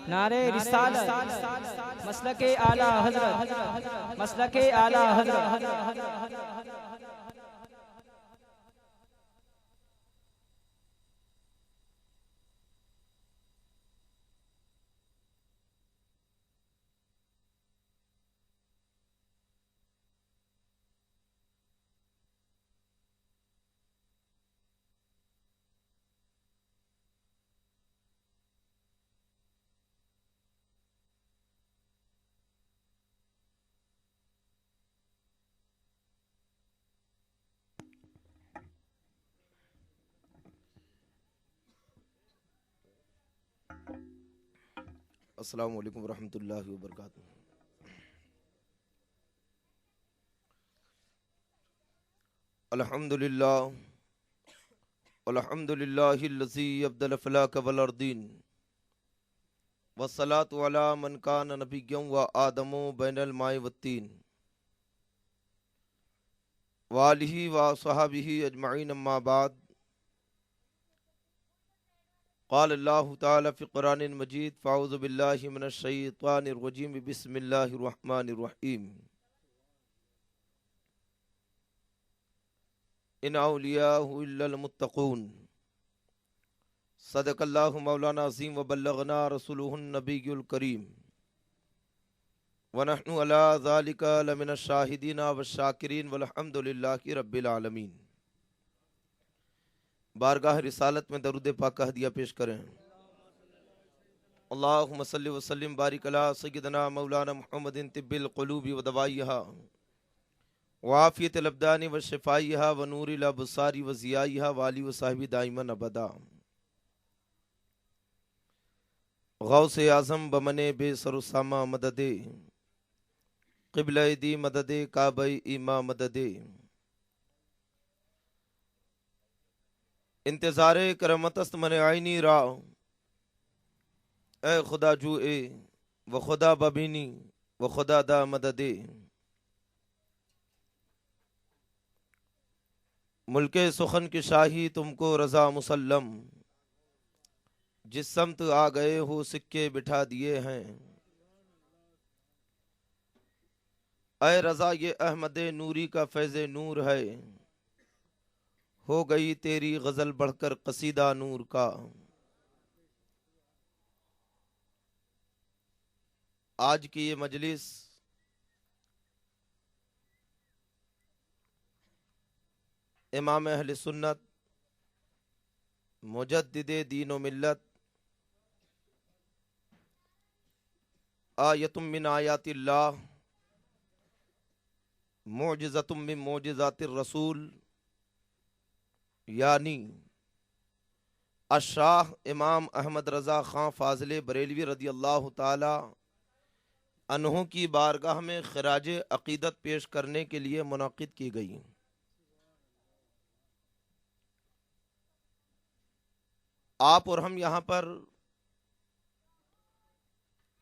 نعرہ رسالت، مسلک اعلی حضرت، مسلک اعلی حضرت۔ السلام علیکم ورحمۃ اللہ وبرکاتہ۔ الحمد للہ الحمد للہ الذی ابدل الفلاک والارضین والصلاة علی من کان نبیا و آدم بین الماء والطین وآلہ وصحبہ اجمعین، اما بعد۔ قال اللہ تعالی فی قرآن مجید، فاعوذ باللہ من الشیطان الرجیم، بسم اللہ الرحمن الرحیم۔ ان اولیاء الا المتقون، صدق اللہ مولانا عظیم وبلغنا رسولہ النبی الکریم، ونحن علی ذلک لمن الشاہدین والشاکرین والحمد للہ رب العالمین۔ بارگاہ رسالت میں درود پاک کا ہدیہ پیش کریں۔ اللہم صلی وسلم بارک علی سیدنا مولانا محمد طب القلوب ودوائیہا وعافیت الابدان وشفائیہا ونور الابصار وضیائیہا والی وصحبہ دائما ابدا۔ غوث اعظم بمن بے سر و سامہ مدد، قبلہ دی مدد، کعبہ ایما مدد، انتظار کرمت است من عینی را، اے خدا جو اے و خدا ببینی و خدا دا مدد۔ ملک سخن کی شاہی تم کو رضا مسلم، جس سمت آ گئے ہو سکے بٹھا دیے ہیں۔ اے رضا یہ احمد نوری کا فیض نور ہے، ہو گئی تیری غزل بڑھ کر قصیدہ نور کا۔ آج کی یہ مجلس امام اہل سنت، مجدد دین و ملت، آیت من آیات اللہ، معجزۃ من معجزات الرسول، یعنی الشاہ امام احمد رضا خان فاضل بریلوی رضی اللہ تعالی عنہ کی بارگاہ میں خراج عقیدت پیش کرنے کے لیے منعقد کی گئی۔ آپ اور ہم یہاں پر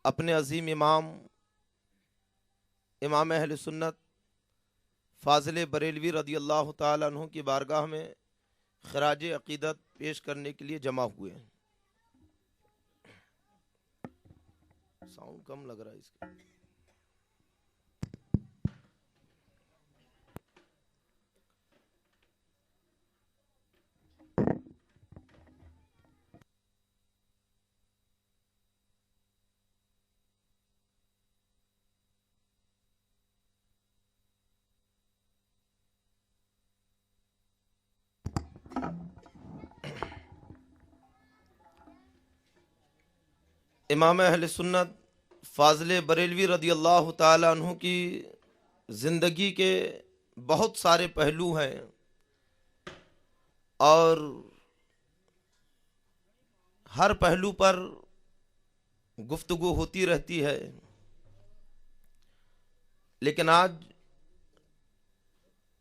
اپنے عظیم امام امام اہل سنت فاضل بریلوی رضی اللہ تعالی عنہ کی بارگاہ میں خراج عقیدت پیش کرنے کے لیے جمع ہوئے ہیں۔ ساؤنڈ کم لگ رہا ہے اس کا۔ امام اہل سنت فاضل بریلوی رضی اللہ تعالی عنہ کی زندگی کے بہت سارے پہلو ہیں اور ہر پہلو پر گفتگو ہوتی رہتی ہے، لیکن آج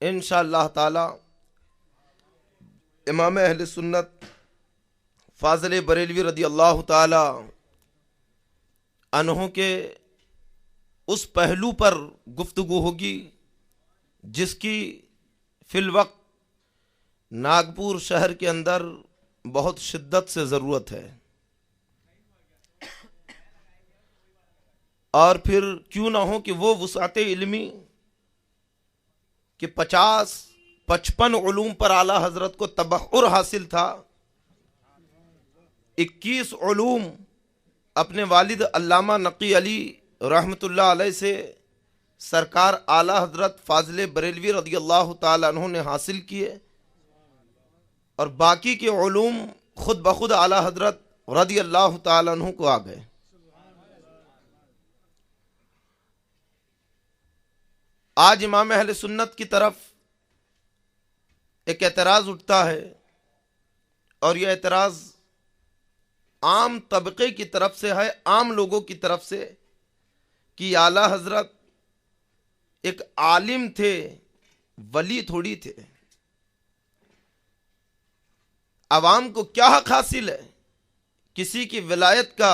انشاءاللہ تعالی امام اہل سنت فاضل بریلوی رضی اللہ تعالی عنہ کے اس پہلو پر گفتگو ہوگی جس کی فی الوقت ناگپور شہر کے اندر بہت شدت سے ضرورت ہے۔ اور پھر کیوں نہ ہو کہ وہ وسعت علمی کہ 50-55 علوم پر اعلی حضرت کو تبحر حاصل تھا، 21 علوم اپنے والد علامہ نقی علی رحمۃ اللہ علیہ سے سرکار اعلی حضرت فاضل بریلوی رضی اللہ تعالی عنہ نے حاصل کیے، اور باقی کے علوم خود بخود اعلی حضرت رضی اللہ تعالی عنہ کو آ گئے۔ آج امام اہل سنت کی طرف ایک اعتراض اٹھتا ہے، اور یہ اعتراض عام طبقے کی طرف سے ہے، عام لوگوں کی طرف سے، کہ اعلی حضرت ایک عالم تھے، ولی تھوڑی تھے۔ عوام کو کیا حق حاصل ہے کسی کی ولایت کا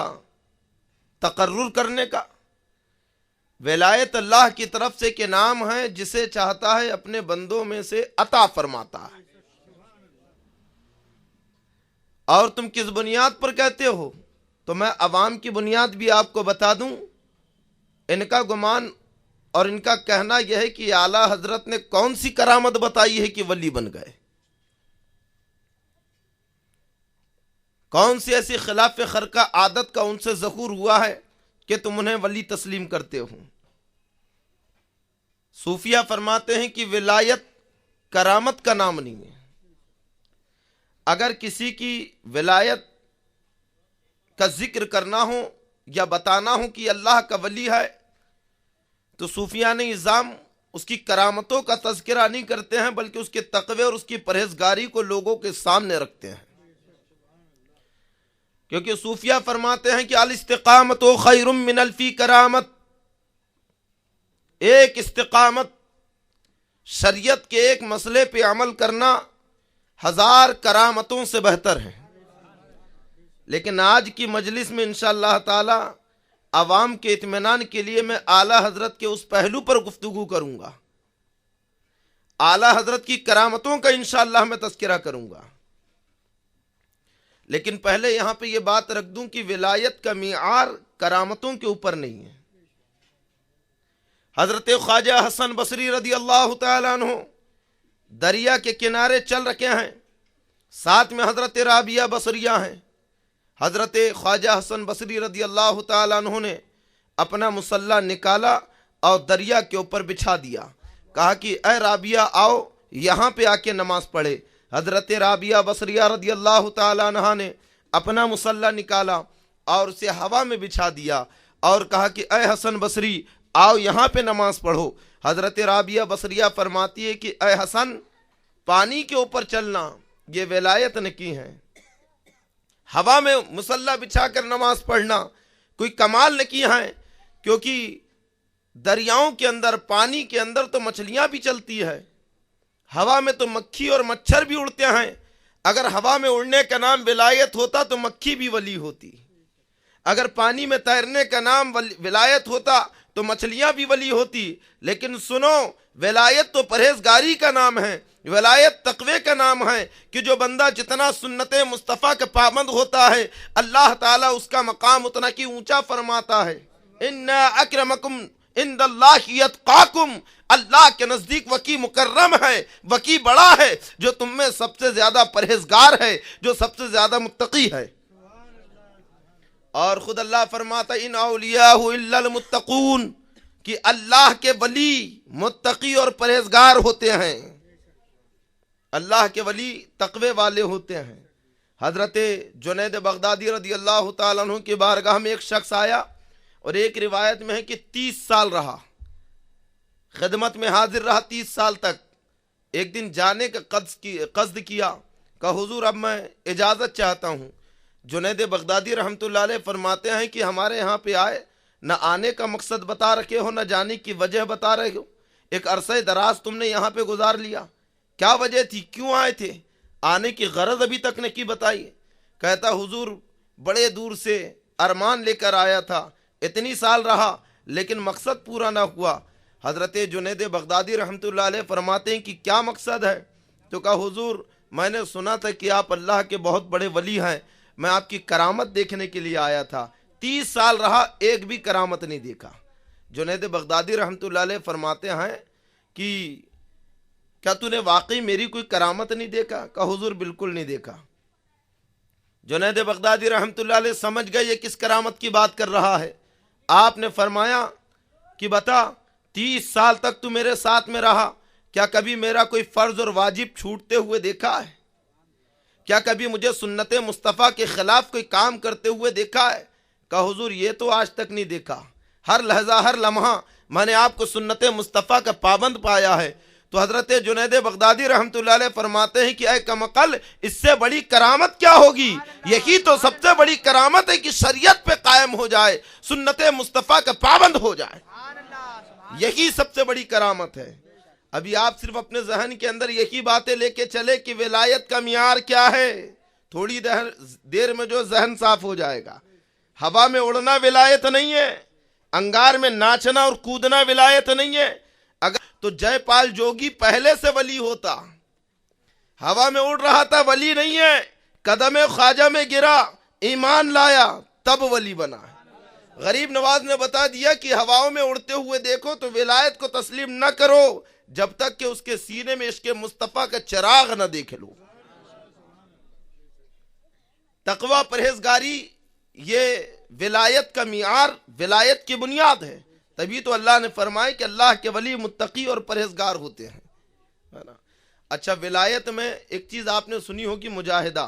تقرر کرنے کا؟ ولایت اللہ کی طرف سے کہ نام ہے، جسے چاہتا ہے اپنے بندوں میں سے عطا فرماتا ہے۔ اور تم کس بنیاد پر کہتے ہو؟ تو میں عوام کی بنیاد بھی آپ کو بتا دوں۔ ان کا گمان اور ان کا کہنا یہ ہے کہ اعلی حضرت نے کون سی کرامت بتائی ہے کہ ولی بن گئے؟ کون سی ایسی خلاف خرقہ عادت کا ان سے ظہور ہوا ہے کہ تم انہیں ولی تسلیم کرتے ہو؟ صوفیہ فرماتے ہیں کہ ولایت کرامت کا نام نہیں ہے۔ اگر کسی کی ولایت کا ذکر کرنا ہو یا بتانا ہو کہ اللہ کا ولی ہے، تو صوفیان نظام اس کی کرامتوں کا تذکرہ نہیں کرتے ہیں، بلکہ اس کے تقوی اور اس کی پرہیزگاری کو لوگوں کے سامنے رکھتے ہیں۔ کیونکہ صوفیہ فرماتے ہیں کہ الاستقامت خیر من الفی کرامت، ایک استقامت، شریعت کے ایک مسئلے پہ عمل کرنا 1000 کرامتوں سے بہتر ہے۔ لیکن آج کی مجلس میں انشاءاللہ تعالی عوام کے اطمینان کے لیے میں اعلی حضرت کے اس پہلو پر گفتگو کروں گا، اعلی حضرت کی کرامتوں کا انشاءاللہ میں تذکرہ کروں گا۔ لیکن پہلے یہاں پہ یہ بات رکھ دوں کہ ولایت کا معیار کرامتوں کے اوپر نہیں ہے۔ حضرت خواجہ حسن بصری رضی اللہ تعالیٰ عنہ دریا کے کنارے چل رکھے ہیں، ساتھ میں حضرت رابعہ بصریہ ہیں۔ حضرت خواجہ حسن بصری رضی اللہ تعالیٰ عنہ نے اپنا مصلی نکالا اور دریا کے اوپر بچھا دیا، کہا کہ اے رابعہ آؤ یہاں پہ آ کے نماز پڑھے۔ حضرت رابعہ بصریہ رضی اللہ تعالیٰ عنہ نے اپنا مصلی نکالا اور اسے ہوا میں بچھا دیا اور کہا کہ اے حسن بصری آؤ یہاں پہ نماز پڑھو۔ حضرت رابعہ بصریہ فرماتی ہے کہ اے حسن، پانی کے اوپر چلنا یہ ولایت نے کی ہے، ہوا میں مصلی بچھا کر نماز پڑھنا کوئی کمال نے کیا ہے، کیونکہ دریاؤں کے اندر، پانی کے اندر تو مچھلیاں بھی چلتی ہے، ہوا میں تو مکھی اور مچھر بھی اڑتے ہیں۔ اگر ہوا میں اڑنے کا نام ولایت ہوتا تو مکھی بھی ولی ہوتی، اگر پانی میں تیرنے کا نام ولایت ہوتا تو مچھلیاں بھی ولی ہوتی۔ لیکن سنو، ولایت تو پرہیزگاری کا نام ہے، ولایت تقوی کا نام ہے، کہ جو بندہ جتنا سنت مصطفیٰ کا پابند ہوتا ہے اللہ تعالیٰ اس کا مقام اتنا کی اونچا فرماتا ہے۔ ان اکرمکم عند اللہ یتقاکم، اللہ کے نزدیک وکی مکرم ہے، وکی بڑا ہے، جو تم میں سب سے زیادہ پرہیزگار ہے، جو سب سے زیادہ متقی ہے۔ اور خود اللہ فرماتا ان اولیاء الا المتقون، کہ اللہ کے ولی متقی اور پرہیزگار ہوتے ہیں، اللہ کے ولی تقوی والے ہوتے ہیں۔ حضرت جنید بغدادی رضی اللہ تعالیٰ عنہ کی بارگاہ میں ایک شخص آیا، اور ایک روایت میں ہے کہ 30 سال رہا، خدمت میں حاضر رہا 30 سال تک۔ ایک دن جانے کا قصد کیا، کہا حضور اب میں اجازت چاہتا ہوں۔ جنید بغدادی رحمۃ اللہ علیہ فرماتے ہیں کہ ہمارے یہاں پہ آئے، نہ آنے کا مقصد بتا رکھے ہو، نہ جانے کی وجہ بتا رہے ہو، ایک عرصہ دراز تم نے یہاں پہ گزار لیا، کیا وجہ تھی، کیوں آئے تھے؟ آنے کی غرض ابھی تک نے کی بتائی۔ کہتا حضور بڑے دور سے ارمان لے کر آیا تھا، اتنی سال رہا لیکن مقصد پورا نہ ہوا۔ حضرت جنید بغدادی رحمۃ اللہ علیہ فرماتے ہیں کہ کیا مقصد ہے؟ تو کہا حضور میں نے سنا تھا کہ آپ اللہ کے بہت بڑے ولی ہیں، میں آپ کی کرامت دیکھنے کے لیے آیا تھا۔ 30 سال رہا، ایک بھی کرامت نہیں دیکھا۔ جنید بغدادی رحمۃ اللہ علیہ فرماتے ہیں کہ کیا تو نے واقعی میری کوئی کرامت نہیں دیکھا؟ کہا حضور بالکل نہیں دیکھا۔ جنید بغدادی رحمۃ اللہ علیہ سمجھ گئے یہ کس کرامت کی بات کر رہا ہے۔ آپ نے فرمایا کہ بتا 30 سال تک تو میرے ساتھ میں رہا، کیا کبھی میرا کوئی فرض اور واجب چھوٹتے ہوئے دیکھا ہے؟ کیا کبھی مجھے سنت مصطفیٰ کے خلاف کوئی کام کرتے ہوئے دیکھا ہے؟ کہا حضور یہ تو آج تک نہیں دیکھا، ہر لحظہ ہر لمحہ میں نے آپ کو سنت مصطفیٰ کا پابند پایا ہے۔ تو حضرت جنید بغدادی رحمۃ اللہ علیہ فرماتے ہیں کہ اے کمعقل، اس سے بڑی کرامت کیا ہوگی؟ یہی تو سب سے بڑی کرامت ہے کہ شریعت پہ قائم ہو جائے، سنت مصطفیٰ کا پابند ہو جائے، یہی سب سے بڑی کرامت ہے۔ ابھی آپ صرف اپنے ذہن کے اندر یہی باتیں لے کے چلے کہ ولایت کا معیار کیا ہے، تھوڑی دیر میں جو ذہن صاف ہو جائے گا۔ ہوا میں اڑنا ولایت نہیں ہے، انگار میں ناچنا اور کودنا ولایت نہیں ہے۔ اگر تو جے پال جوگی پہلے سے ولی ہوتا، ہوا میں اڑ رہا تھا، ولی نہیں ہے، قدم خواجہ میں گرا، ایمان لایا، تب ولی بنا۔ غریب نواز نے بتا دیا کہ ہواؤں میں اڑتے ہوئے دیکھو تو ولایت کو تسلیم نہ کرو جب تک کہ اس کے سینے میں عشق مصطفیٰ کا چراغ نہ دیکھ لو۔ تقوی پرہیزگاری یہ ولایت کا معیار، ولایت کی بنیاد ہے۔ تبھی تو اللہ نے فرمایا کہ اللہ کے ولی متقی اور پرہیزگار ہوتے ہیں۔ اچھا، ولایت میں ایک چیز آپ نے سنی ہوگی، مجاہدہ۔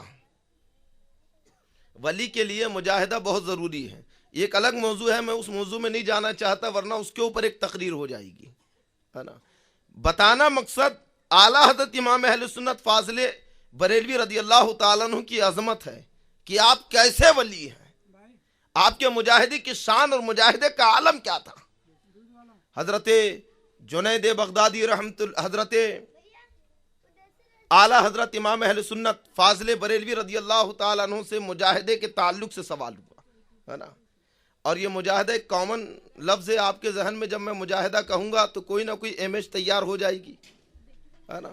ولی کے لیے مجاہدہ بہت ضروری ہے، یہ ایک الگ موضوع ہے، میں اس موضوع میں نہیں جانا چاہتا ورنہ اس کے اوپر ایک تقریر ہو جائے گی، ہے نا۔ بتانا مقصد اعلیٰ حضرت امام اہل سنت فاضل بریلوی رضی اللہ تعالیٰ عنہ کی عظمت ہے کہ آپ کیسے ولی ہیں، آپ کے مجاہدے کی شان اور مجاہدے کا عالم کیا تھا۔ حضرت جنید بغدادی حضرت اعلیٰ حضرت امام اہل سنت فاضل بریلوی رضی اللہ تعالیٰ عنہ سے مجاہدے کے تعلق سے سوال ہوا، ہے نا۔ اور یہ مجاہدہ ایک کامن لفظ ہے، آپ کے ذہن میں جب میں مجاہدہ کہوں گا تو کوئی نہ کوئی امیج تیار ہو جائے گی، ہے نا۔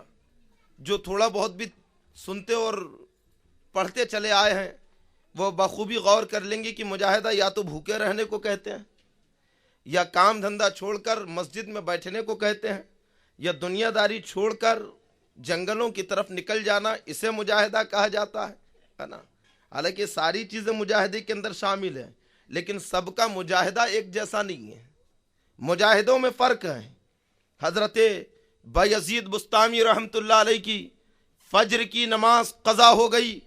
جو تھوڑا بہت بھی سنتے اور پڑھتے چلے آئے ہیں وہ بخوبی غور کر لیں گے کہ مجاہدہ یا تو بھوکے رہنے کو کہتے ہیں، یا کام دھندہ چھوڑ کر مسجد میں بیٹھنے کو کہتے ہیں، یا دنیا داری چھوڑ کر جنگلوں کی طرف نکل جانا، اسے مجاہدہ کہا جاتا ہے نا۔ حالانکہ ساری چیزیں مجاہدے کے اندر شامل ہیں، لیکن سب کا مجاہدہ ایک جیسا نہیں ہے، مجاہدوں میں فرق ہے۔ حضرت بایزید بستامی رحمۃ اللہ علیہ کی فجر کی نماز قضا ہو گئی،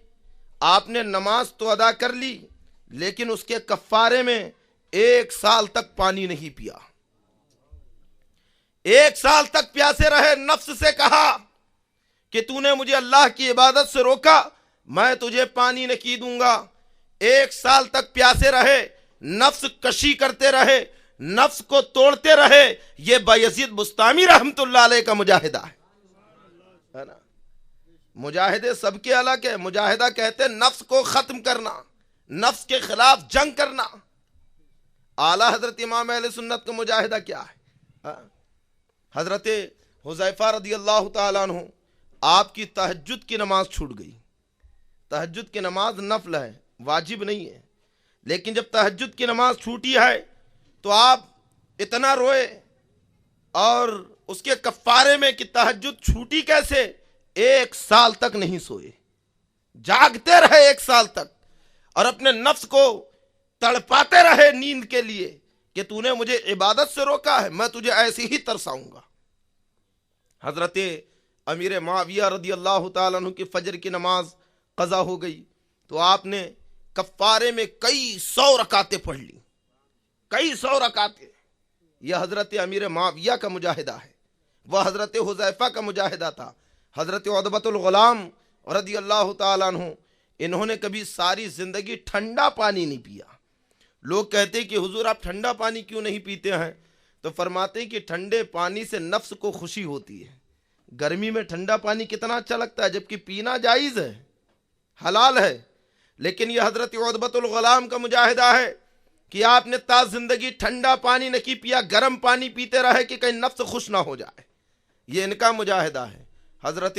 آپ نے نماز تو ادا کر لی لیکن اس کے کفارے میں 1 سال تک پانی نہیں پیا، 1 سال تک پیاسے رہے۔ نفس سے کہا کہ تو نے مجھے اللہ کی عبادت سے روکا، میں تجھے پانی نہیں دوں گا۔ 1 سال تک پیاسے رہے، نفس کشی کرتے رہے، نفس کو توڑتے رہے۔ یہ بایزید بستامی رحمت اللہ علیہ کا مجاہدہ ہے نا۔ مجاہدے سب کے الگ ہے، مجاہدہ کہتے ہیں نفس کو ختم کرنا، نفس کے خلاف جنگ کرنا۔ اعلیٰ حضرت امام اہل سنت کا مجاہدہ کیا ہے؟ حضرت حذیفہ رضی اللہ تعالیٰ عنہ، آپ کی تہجد کی نماز چھوٹ گئی۔ تہجد کی نماز نفل ہے، واجب نہیں ہے، لیکن جب تہجد کی نماز چھوٹی ہے تو آپ اتنا روئے، اور اس کے کفارے میں کہ تہجد چھوٹی کیسے، 1 سال تک نہیں سوئے، جاگتے رہے 1 سال تک، اور اپنے نفس کو تڑپاتے رہے نیند کے لیے کہ تو نے مجھے عبادت سے روکا ہے، میں تجھے ایسے ہی ترساؤں گا۔ حضرت امیر معاویہ رضی اللہ تعالیٰ عنہ کی فجر کی نماز قضا ہو گئی تو آپ نے کفارے میں کئی 100 رکعتیں پڑھ لی، کئی 100 رکعتیں۔ یہ حضرت امیر معاویہ کا مجاہدہ ہے، وہ حضرت حذیفہ کا مجاہدہ تھا۔ حضرت عتبۃ الغلام رضی اللہ تعالیٰ عنہ، انہوں نے کبھی ساری زندگی ٹھنڈا پانی نہیں پیا۔ لوگ کہتے کہ حضور آپ ٹھنڈا پانی کیوں نہیں پیتے ہیں؟ تو فرماتے کہ ٹھنڈے پانی سے نفس کو خوشی ہوتی ہے۔ گرمی میں ٹھنڈا پانی کتنا اچھا لگتا ہے، جبکہ پینا جائز ہے، حلال ہے، لیکن یہ حضرت عتبۃ الغلام کا مجاہدہ ہے کہ آپ نے تا زندگی ٹھنڈا پانی نہیں پیا، گرم پانی پیتے رہے کہ کہیں نفس خوش نہ ہو جائے۔ یہ ان کا مجاہدہ ہے۔ حضرت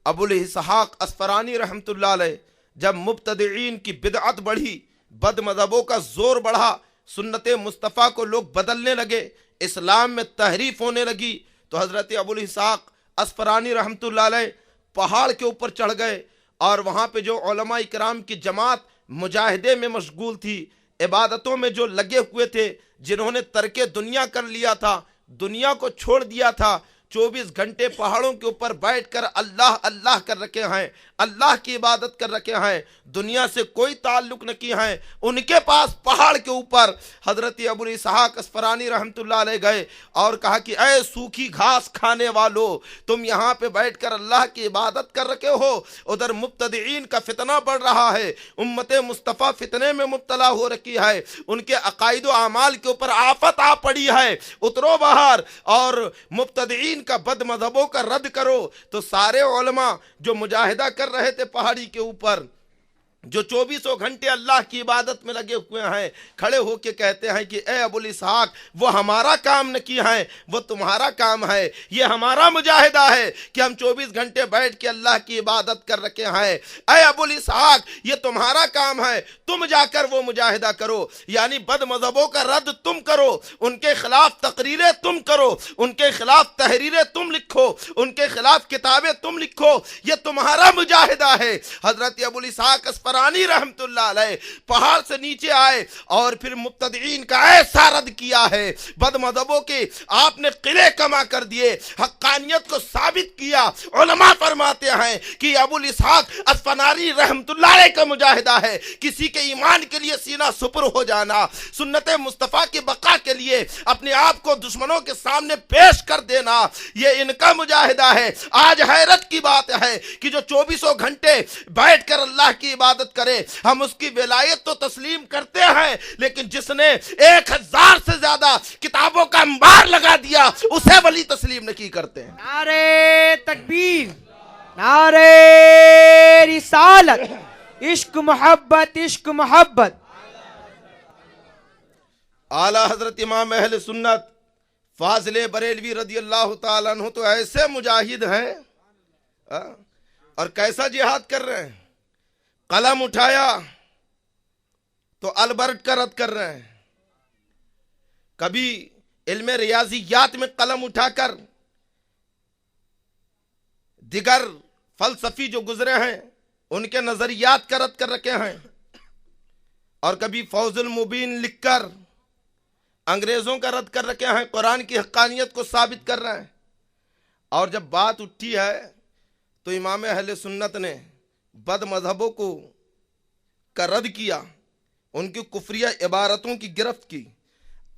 ابو الاسحاق اسفرانی رحمۃ اللہ علیہ، جب مبتدعین کی بدعت بڑھی، بد مذہبوں کا زور بڑھا، سنت مصطفیٰ کو لوگ بدلنے لگے، اسلام میں تحریف ہونے لگی، تو حضرت ابوالاسحاق اصفہانی رحمۃ اللہ علیہ پہاڑ کے اوپر چڑھ گئے، اور وہاں پہ جو علماء کرام کی جماعت مجاہدے میں مشغول تھی، عبادتوں میں جو لگے ہوئے تھے، جنہوں نے ترک دنیا کر لیا تھا، دنیا کو چھوڑ دیا تھا، 24 گھنٹے پہاڑوں کے اوپر بیٹھ کر اللہ اللہ کر رکھے ہیں، اللہ کی عبادت کر رکھے ہیں، دنیا سے کوئی تعلق نہ کیے ہیں، ان کے پاس پہاڑ کے اوپر حضرت ابوالاسحاق اصفہانی رحمۃ اللہ علیہ گئے اور کہا کہ اے سوکھی گھاس کھانے والو، تم یہاں پہ بیٹھ کر اللہ کی عبادت کر رکھے ہو، ادھر مبتدعین کا فتنہ بڑھ رہا ہے، امت مصطفیٰ فتنے میں مبتلا ہو رکھی ہے، ان کے عقائد و اعمال کے اوپر آفت آ پڑی ہے، اترو باہر اور مبتدعین کا بد مذہبوں کا رد کرو۔ تو سارے علماء جو مجاہدہ کر رہے تھے پہاڑی کے اوپر، جو 24 گھنٹے اللہ کی عبادت میں لگے ہوئے ہیں، کھڑے ہو کے کہتے ہیں کہ اے ابوالاسحاق، وہ ہمارا کام نہ کی ہے، وہ تمہارا کام ہے، یہ ہمارا مجاہدہ ہے کہ ہم 24 گھنٹے بیٹھ کے اللہ کی عبادت کر رکھے ہیں، اے ابوالاسحاق یہ تمہارا کام ہے، تم جا کر وہ مجاہدہ کرو، یعنی بد مذہبوں کا رد تم کرو، ان کے خلاف تقریریں تم کرو، ان کے خلاف تحریریں تم لکھو، ان کے خلاف کتابیں تم لکھو، یہ تمہارا مجاہدہ ہے۔ حضرت ابوالاسحاق اصفہانی رحمت اللہ علیہ پہاڑ سے نیچے آئے اور پھر مبتدعین کا ایسا رد کیا ہے، بد مذہبوں کے آپ نے قلعے کما کر دیے، حقانیت کو ثابت کیا۔ علماء فرماتے ہیں کہ ابوالاسحاق اصفہانی رحمت اللہ علیہ کا مجاہدہ ہے کسی کے ایمان کے لیے سینہ سپر ہو جانا، سنت مصطفیٰ کی بقا کے لیے اپنے آپ کو دشمنوں کے سامنے پیش کر دینا، یہ ان کا مجاہدہ ہے۔ آج حیرت کی بات ہے کہ جو 24 گھنٹے بیٹھ کر اللہ کی عبادت کرے، ہم اس کی ولایت تو تسلیم کرتے ہیں، لیکن جس نے 1000 سے زیادہ کتابوں کا انبار لگا دیا اسے ولی تسلیم نہیں کرتے ہیں۔ نعرے تکبیر، نعرے رسالت، عشق محبت، عشق محبت۔ اعلیٰ حضرت امام اہل سنت فاضل بریلوی رضی اللہ تعالیٰ عنہ تو ایسے مجاہد ہیں، اور کیسا جہاد کر رہے ہیں، قلم اٹھایا تو البرٹ کا رد کر رہے ہیں، کبھی علم ریاضیات میں قلم اٹھا کر دیگر فلسفی جو گزرے ہیں ان کے نظریات کا رد کر رکھے ہیں، اور کبھی فوز المبین لکھ کر انگریزوں کا رد کر رکھے ہیں، قرآن کی حقانیت کو ثابت کر رہے ہیں۔ اور جب بات اٹھی ہے تو امام اہل سنت نے بد مذہبوں کو کا رد کیا، ان کی کفریہ عبارتوں کی گرفت کی۔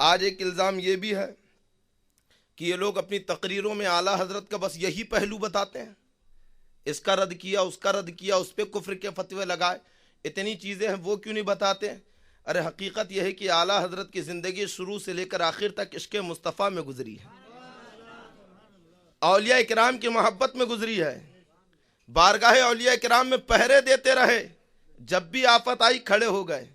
آج ایک الزام یہ بھی ہے کہ یہ لوگ اپنی تقریروں میں اعلیٰ حضرت کا بس یہی پہلو بتاتے ہیں، اس کا رد کیا، اس کا رد کیا، اس پہ کفر کے فتوے لگائے، اتنی چیزیں ہیں وہ کیوں نہیں بتاتے؟ ارے حقیقت یہ ہے کہ اعلیٰ حضرت کی زندگی شروع سے لے کر آخر تک عشق مصطفیٰ میں گزری ہے، اولیاء کرام کی محبت میں گزری ہے، بارگاہ اولیاء کرام میں پہرے دیتے رہے، جب بھی آفت آئی کھڑے ہو گئے،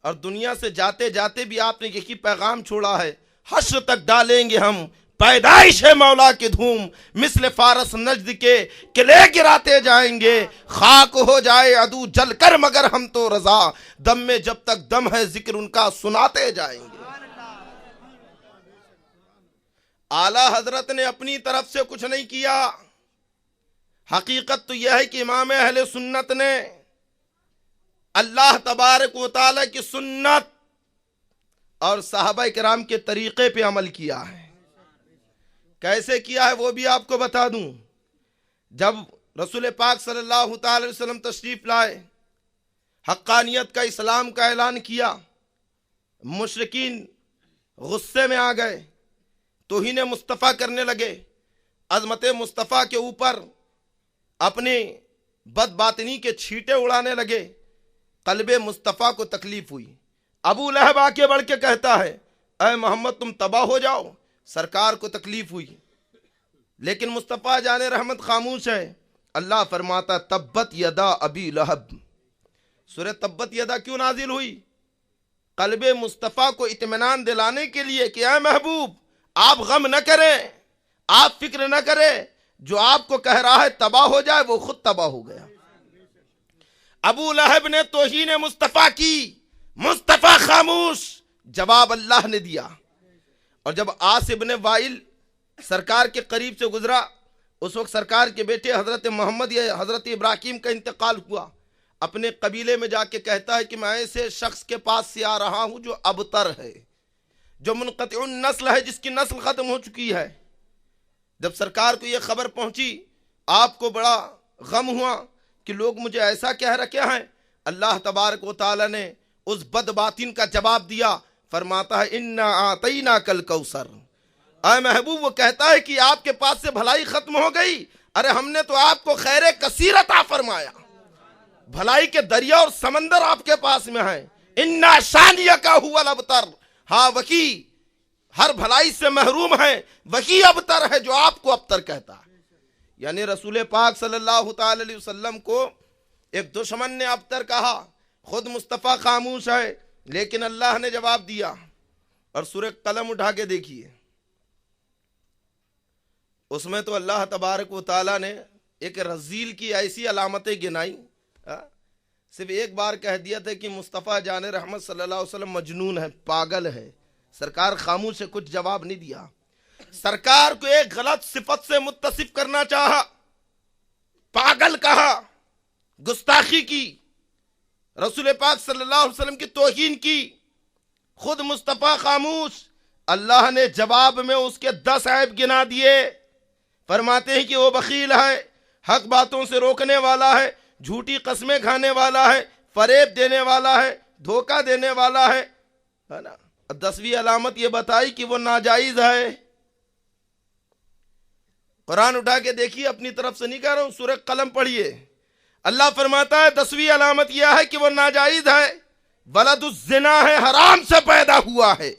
اور دنیا سے جاتے جاتے بھی آپ نے یہی پیغام چھوڑا ہے، حشر تک ڈالیں گے ہم پیدائش ہے مولا کی دھوم، مثل فارس نجد کے قلعے گراتے جائیں گے، خاک ہو جائے عدو جل کر مگر ہم تو رضا، دم میں جب تک دم ہے ذکر ان کا سناتے جائیں گے۔ اعلیٰ حضرت نے اپنی طرف سے کچھ نہیں کیا، حقیقت تو یہ ہے کہ امام اہل سنت نے اللہ تبارک و تعالی کی سنت اور صحابہ کرام کے طریقے پہ عمل کیا ہے۔ کیسے کیا ہے وہ بھی آپ کو بتا دوں۔ جب رسول پاک صلی اللہ تعالی علیہ وسلم تشریف لائے، حقانیت کا اسلام کا اعلان کیا، مشرکین غصے میں آ گئے، توہین مصطفیٰ کرنے لگے، عظمت مصطفیٰ کے اوپر اپنی بد باطنی کے چھینٹے اڑانے لگے، قلب مصطفیٰ کو تکلیف ہوئی۔ ابو لہب آ کے بڑھ کے کہتا ہے اے محمد تم تباہ ہو جاؤ، سرکار کو تکلیف ہوئی، لیکن مصطفیٰ جان رحمت خاموش ہے۔ اللہ فرماتا تبت یدا ابی لہب، سورہ تبت یدا کیوں نازل ہوئی؟ قلب مصطفیٰ کو اطمینان دلانے کے لیے کہ اے محبوب آپ غم نہ کریں، آپ فکر نہ کریں، جو آپ کو کہہ رہا ہے تباہ ہو جائے وہ خود تباہ ہو گیا۔ ابو لہب نے توہین مصطفیٰ کی، مصطفیٰ خاموش، جواب اللہ نے دیا۔ اور جب عاص ابن وائل سرکار کے قریب سے گزرا، اس وقت سرکار کے بیٹے حضرت محمد یا حضرت ابراہیم کا انتقال ہوا، اپنے قبیلے میں جا کے کہتا ہے کہ میں ایسے شخص کے پاس سے آ رہا ہوں جو ابتر ہے، جو منقطع النسل ہے، جس کی نسل ختم ہو چکی ہے۔ جب سرکار کو یہ خبر پہنچی، آپ کو بڑا غم ہوا کہ لوگ مجھے ایسا کہہ رکھے ہیں۔ اللہ تبارک و تعالی نے اس بد باطن کا جواب دیا، فرماتا ہے انا اعطیناک الکوثر۔ اے محبوب، وہ کہتا ہے کہ آپ کے پاس سے بھلائی ختم ہو گئی، ارے ہم نے تو آپ کو خیر کثیر عطا فرمایا، بھلائی کے دریا اور سمندر آپ کے پاس میں ہیں۔ انا شانیک هو الابتر، ہاں وہی ہر بھلائی سے محروم ہے، وہی ابتر ہے جو آپ کو ابتر کہتا ہے۔ یعنی رسول پاک صلی اللہ تعالی علیہ وسلم کو ایک دشمن نے ابتر کہا، خود مصطفیٰ خاموش ہے، لیکن اللہ نے جواب دیا۔ اور سورہ قلم اٹھا کے دیکھیے، اس میں تو اللہ تبارک و تعالیٰ نے ایک رذیل کی ایسی علامتیں گنائی، صرف ایک بار کہہ دیا تھا کہ مصطفیٰ جان رحمت صلی اللہ علیہ وسلم مجنون ہے، پاگل ہے۔ سرکار خاموش سے کچھ جواب نہیں دیا۔ سرکار کو ایک غلط صفت سے متصف کرنا چاہا، پاگل کہا، گستاخی کی، رسول پاک صلی اللہ علیہ وسلم کی توہین کی، خود مصطفیٰ خاموش۔ اللہ نے جواب میں اس کے 10 عیب گنا دیے، فرماتے ہیں کہ وہ بخیل ہے، حق باتوں سے روکنے والا ہے، جھوٹی قسمیں کھانے والا ہے، فریب دینے والا ہے، دھوکہ دینے والا ہے نا۔ 10ویں علامت یہ بتائی کہ وہ ناجائز ہے۔ قرآن اٹھا کے دیکھیے، اپنی طرف سے نہیں کہہ رہا ہوں، سورہ قلم پڑھیے۔ اللہ فرماتا ہے 10ویں علامت یہ ہے کہ وہ ناجائز ہے، ولد الزنا ہے، حرام سے پیدا ہوا ہے۔